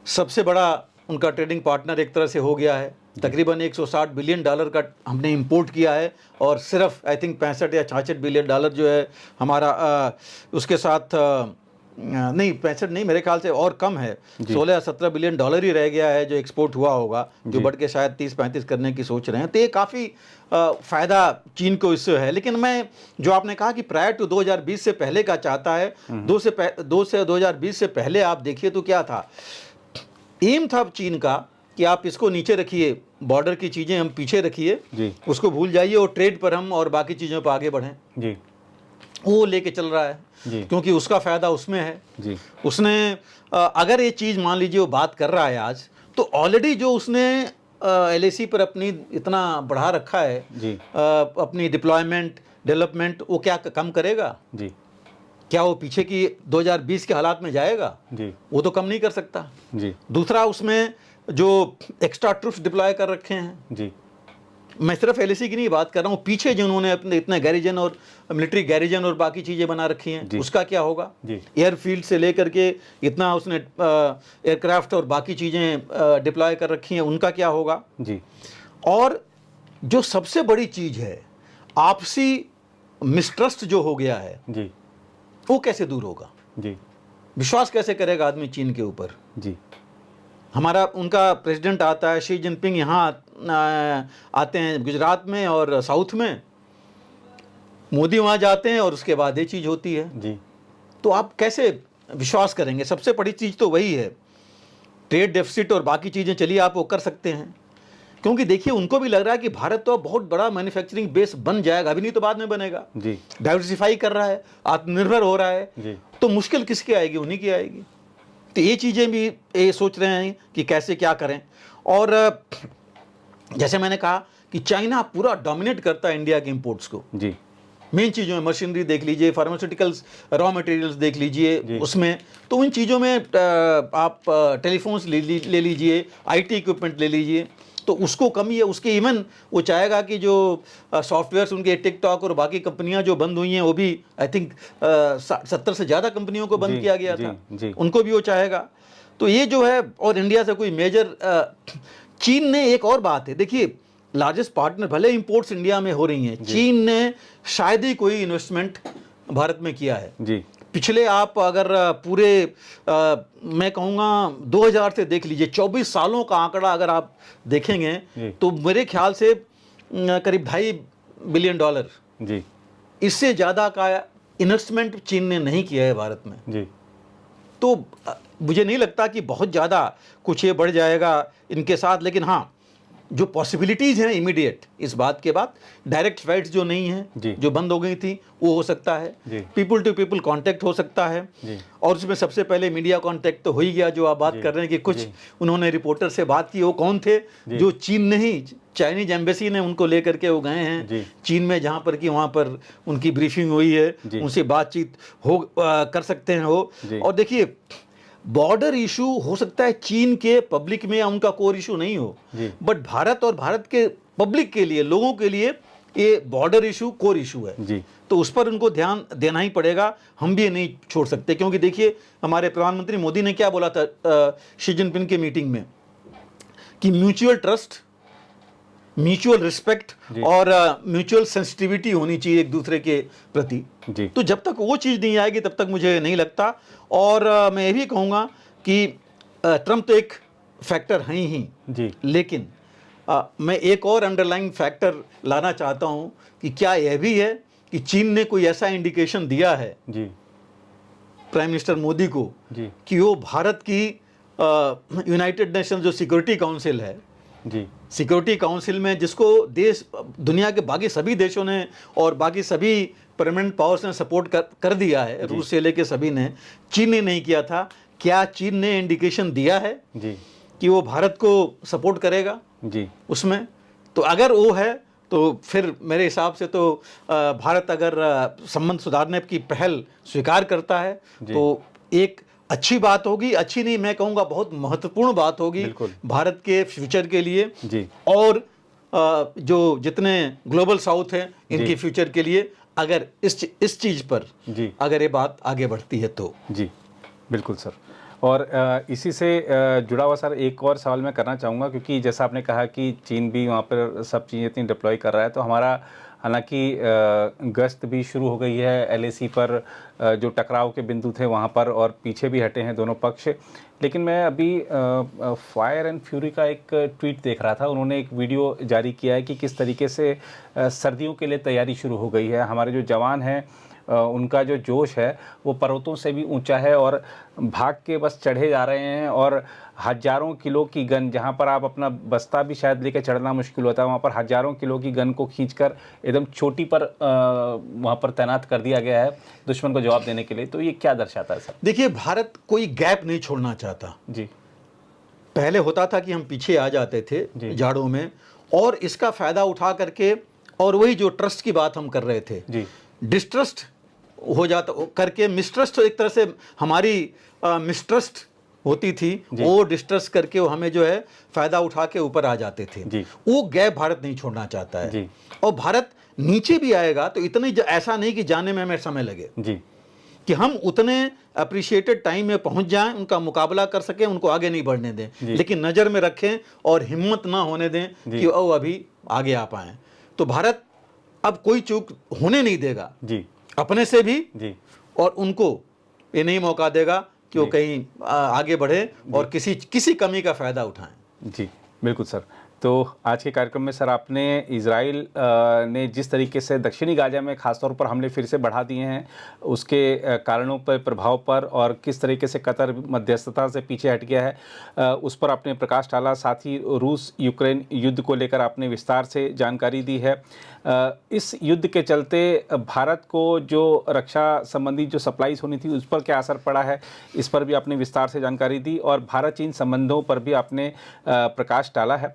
S2: सबसे बड़ा उनका ट्रेडिंग पार्टनर एक तरह से हो गया है। तकरीबन $160 बिलियन का हमने इंपोर्ट किया है और सिर्फ आई थिंक 65 या 66 बिलियन डॉलर जो है हमारा उसके साथ नहीं 65 नहीं, मेरे ख्याल से और कम है, 16 या 17 बिलियन डॉलर ही रह गया है जो एक्सपोर्ट हुआ होगा, जो बढ़ के शायद 30-35 करने की सोच रहे हैं। तो ये काफ़ी फ़ायदा चीन को इससे है। लेकिन मैं जो आपने कहा कि प्रायर टू 2020 से पहले का चाहता है, 2 से 2020 से पहले आप देखिए तो क्या था, एम था चीन का कि आप इसको नीचे रखिए, बॉर्डर की चीज़ें हम पीछे रखिए, उसको भूल जाइए और ट्रेड पर हम और बाकी चीज़ों पर आगे बढ़ें। जी वो लेके चल रहा है क्योंकि उसका फ़ायदा उसमें है। जी उसने अगर ये चीज़ मान लीजिए वो बात कर रहा है आज, तो ऑलरेडी जो उसने LAC पर अपनी इतना बढ़ा रखा है अपनी डिप्लॉयमेंट डेवलपमेंट, वो क्या कम करेगा? जी क्या वो पीछे की 2020 के हालात में जाएगा? जी वो तो कम नहीं कर सकता। जी दूसरा, उसमें जो एक्स्ट्रा ट्रूप्स डिप्लॉय कर रखे हैं, जी मैं सिर्फ LAC की नहीं बात कर रहा हूँ, पीछे जो उन्होंने अपने इतने गैरिजन और मिलिट्री गैरिजन और बाकी चीज़ें बना रखी हैं, उसका क्या होगा? एयरफील्ड से लेकर के इतना उसने एयरक्राफ्ट और बाकी चीज़ें डिप्लॉय कर रखी हैं, उनका क्या होगा? जी और जो सबसे बड़ी चीज़ है, आपसी मिसट्रस्ट जो हो गया है, जी वो कैसे दूर होगा? जी विश्वास कैसे करेगा आदमी चीन के ऊपर? जी हमारा उनका प्रेसिडेंट आता है, शी जिनपिंग यहाँ आते हैं गुजरात में और साउथ में, मोदी वहाँ जाते हैं और उसके बाद ये चीज़ होती है। जी तो आप कैसे विश्वास करेंगे? सबसे बड़ी चीज़ तो वही है, ट्रेड डेफिसिट और बाकी चीज़ें चलिए आप वो कर सकते हैं, क्योंकि देखिए उनको भी लग रहा है कि भारत तो बहुत बड़ा मैन्युफैक्चरिंग बेस बन जाएगा, अभी नहीं तो बाद में बनेगा। जी डाइवर्सिफाई कर रहा है, आत्मनिर्भर हो रहा है। जी तो मुश्किल किसकी आएगी? उन्हीं की आएगी। तो ये चीज़ें भी ये सोच रहे हैं कि कैसे क्या करें। और जैसे मैंने कहा कि चाइना पूरा डोमिनेट करता है इंडिया के इंपोर्ट्स को। जी मेन चीज़ों में मशीनरी देख लीजिए, फार्मास्यूटिकल्स, रॉ मटेरियल्स देख लीजिए उसमें, तो उन चीज़ों में आप टेलीफोन्स ले लीजिए, IT इक्विपमेंट ले लीजिए, तो उसको कमी है। उसके इवन वो चाहेगा कि जो सॉफ्टवेयर्स उनके टिकटॉक और बाकी कंपनियां जो बंद हुई हैं, वो भी आई थिंक 70 से ज़्यादा कंपनियों को बंद किया गया था, उनको भी वो चाहेगा। तो ये जो है, और इंडिया से कोई मेजर चीन ने एक और बात है, देखिए लार्जेस्ट पार्टनर भले इंपोर्ट्स इंडिया में हो रही हैं, चीन ने शायद ही कोई इन्वेस्टमेंट भारत में किया है। जी पिछले आप अगर पूरे मैं कहूँगा 2000 से देख लीजिए, 24 सालों का आंकड़ा अगर आप देखेंगे तो मेरे ख्याल से करीब $2.5 बिलियन जी इससे ज़्यादा का इन्वेस्टमेंट चीन ने नहीं किया है भारत में। जी तो मुझे नहीं लगता कि बहुत ज़्यादा कुछ ये बढ़ जाएगा इनके साथ। लेकिन हाँ, जो पॉसिबिलिटीज़ हैं इमीडिएट इस बात के बाद, डायरेक्ट फ्लाइट्स जो नहीं हैं, जो बंद हो गई थी, वो हो सकता है, पीपल टू पीपल कांटेक्ट हो सकता है, और उसमें सबसे पहले मीडिया कांटेक्ट तो हो ही गया। जो आप बात कर रहे हैं कि कुछ उन्होंने रिपोर्टर से बात की, वो कौन थे? जो चीन नहीं, चाइनीज एम्बेसी ने उनको लेकर के वो गए हैं चीन में, जहाँ पर कि वहाँ पर उनकी ब्रीफिंग हुई है, उनसे बातचीत हो कर सकते हैं वो। और देखिए बॉर्डर इशू हो सकता है चीन के पब्लिक में उनका कोर इशू नहीं हो, बट भारत और भारत के पब्लिक के लिए, लोगों के लिए ये बॉर्डर इशू कोर इशू है
S1: जी।
S2: तो उस पर उनको ध्यान देना ही पड़ेगा। हम भी ये नहीं छोड़ सकते, क्योंकि देखिए हमारे प्रधानमंत्री मोदी ने क्या बोला था शी जिनपिंग के मीटिंग में कि म्यूचुअल ट्रस्ट, म्यूचुअल रिस्पेक्ट और म्यूचुअल सेंसिटिविटी होनी चाहिए एक दूसरे के प्रति
S1: जी।
S2: तो जब तक वो चीज़ नहीं आएगी तब तक मुझे नहीं लगता। और मैं ये भी कहूँगा कि ट्रम्प तो एक फैक्टर हैं ही
S1: जी,
S2: लेकिन मैं एक और अंडरलाइंग फैक्टर लाना चाहता हूँ कि क्या यह भी है कि चीन ने कोई ऐसा इंडिकेशन दिया है
S1: जी,
S2: प्राइम मिनिस्टर मोदी को
S1: जी,
S2: कि वो भारत की यूनाइटेड नेशन जो सिक्योरिटी काउंसिल है,
S1: जी,
S2: सिक्योरिटी काउंसिल में जिसको देश, दुनिया के बाकी सभी देशों ने और बाकी सभी परमानेंट पावर्स ने सपोर्ट कर दिया है, रूस से लेके सभी ने, चीन ने नहीं किया था। क्या चीन ने इंडिकेशन दिया है
S1: जी,
S2: कि वो भारत को सपोर्ट करेगा
S1: जी,
S2: उसमें? तो अगर वो है तो फिर मेरे हिसाब से तो भारत अगर संबंध सुधारने की पहल स्वीकार करता है तो एक अच्छी बात होगी, अच्छी नहीं मैं कहूँगा बहुत महत्वपूर्ण बात होगी भारत के फ्यूचर के लिए
S1: जी।
S2: और जो जितने ग्लोबल साउथ हैं इनके फ्यूचर के लिए, अगर इस चीज़ पर
S1: जी,
S2: अगर ये बात आगे बढ़ती है तो।
S1: जी, बिल्कुल सर। और इसी से जुड़ा हुआ सर एक और सवाल मैं करना चाहूँगा, क्योंकि जैसा आपने कहा कि चीन भी वहाँ पर सब चीज़ें इतनी डिप्लॉय कर रहा है, तो हमारा हालांकि गश्त भी शुरू हो गई है एलएसी पर, जो टकराव के बिंदु थे वहाँ पर, और पीछे भी हटे हैं दोनों पक्ष। लेकिन मैं अभी फायर एंड फ्यूरी का एक ट्वीट देख रहा था, उन्होंने एक वीडियो जारी किया है कि किस तरीके से सर्दियों के लिए तैयारी शुरू हो गई है। हमारे जो जवान हैं उनका जो जोश है वो पर्वतों से भी ऊंचा है और भाग के बस चढ़े जा रहे हैं, और हज़ारों किलो की गन, जहां पर आप अपना बस्ता भी शायद लेके चढ़ना मुश्किल होता है, वहां पर हज़ारों किलो की गन को खींचकर एकदम चोटी पर वहां पर तैनात कर दिया गया है दुश्मन को जवाब देने के लिए। तो ये क्या दर्शाता है सर?
S2: देखिए, भारत कोई गैप नहीं छोड़ना चाहता
S1: जी।
S2: पहले होता था कि हम पीछे आ जाते थे जाड़ों में, और इसका फ़ायदा उठा करके, और वही जो ट्रस्ट की बात हम कर रहे थे
S1: जी,
S2: डिस्ट्रस्ट हो जाता करके, मिसट्रस्ट एक तरह से हमारी मिसट्रस्ट होती थी, वो डिस्ट्रस्ट करके वो हमें जो है फ़ायदा उठा के ऊपर आ जाते थे। वो गैप भारत नहीं छोड़ना चाहता है
S1: जी।
S2: और भारत नीचे भी आएगा तो इतनी ऐसा नहीं कि जाने में हमें समय लगे
S1: जी,
S2: कि हम उतने अप्रिशिएटेड टाइम में पहुंच जाएं, उनका मुकाबला कर सकें, उनको आगे नहीं बढ़ने दें, लेकिन नज़र में रखें और हिम्मत ना होने दें कि वो अभी आगे आ पाएं। तो भारत अब कोई चूक होने नहीं देगा
S1: जी,
S2: अपने से भी
S1: जी,
S2: और उनको ये नहीं मौका देगा कि वो कहीं आगे बढ़े और किसी कमी का फ़ायदा उठाएं।
S1: जी, बिल्कुल सर। तो आज के कार्यक्रम में सर आपने इजराइल ने जिस तरीके से दक्षिणी गाजा में खासतौर पर हमले फिर से बढ़ा दिए हैं, उसके कारणों पर, प्रभाव पर, और किस तरीके से कतर मध्यस्थता से पीछे हट गया है, उस पर आपने प्रकाश डाला। साथ ही रूस यूक्रेन युद्ध को लेकर आपने विस्तार से जानकारी दी है। इस युद्ध के चलते भारत को जो रक्षा संबंधी जो सप्लाईज होनी थी उस पर क्या असर पड़ा है, इस पर भी आपने विस्तार से जानकारी दी, और भारत चीन संबंधों पर भी आपने प्रकाश डाला है।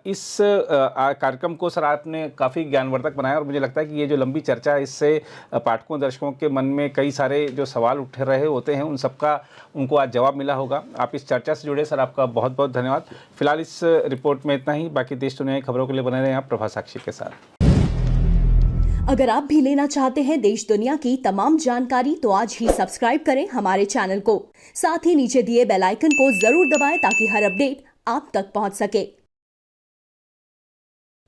S1: इस कार्यक्रम को सर आपने काफ़ी ज्ञानवर्धक बनाया, और मुझे लगता है कि ये जो लंबी चर्चा है इससे पाठकों दर्शकों के मन में कई सारे जो सवाल उठ रहे होते हैं उनको आज जवाब मिला होगा। आप इस चर्चा से जुड़े सर, आपका बहुत बहुत धन्यवाद। फिलहाल इस रिपोर्ट में इतना ही, बाकी देश दुनिया की खबरों के लिए बने रहें आप प्रभा साक्षी के साथ।
S3: अगर आप भी लेना चाहते हैं देश दुनिया की तमाम जानकारी तो आज ही सब्सक्राइब करें हमारे चैनल को। साथ ही नीचे दिए बेल आइकन को जरूर दबाएं ताकि हर अपडेट आप तक पहुंच सके।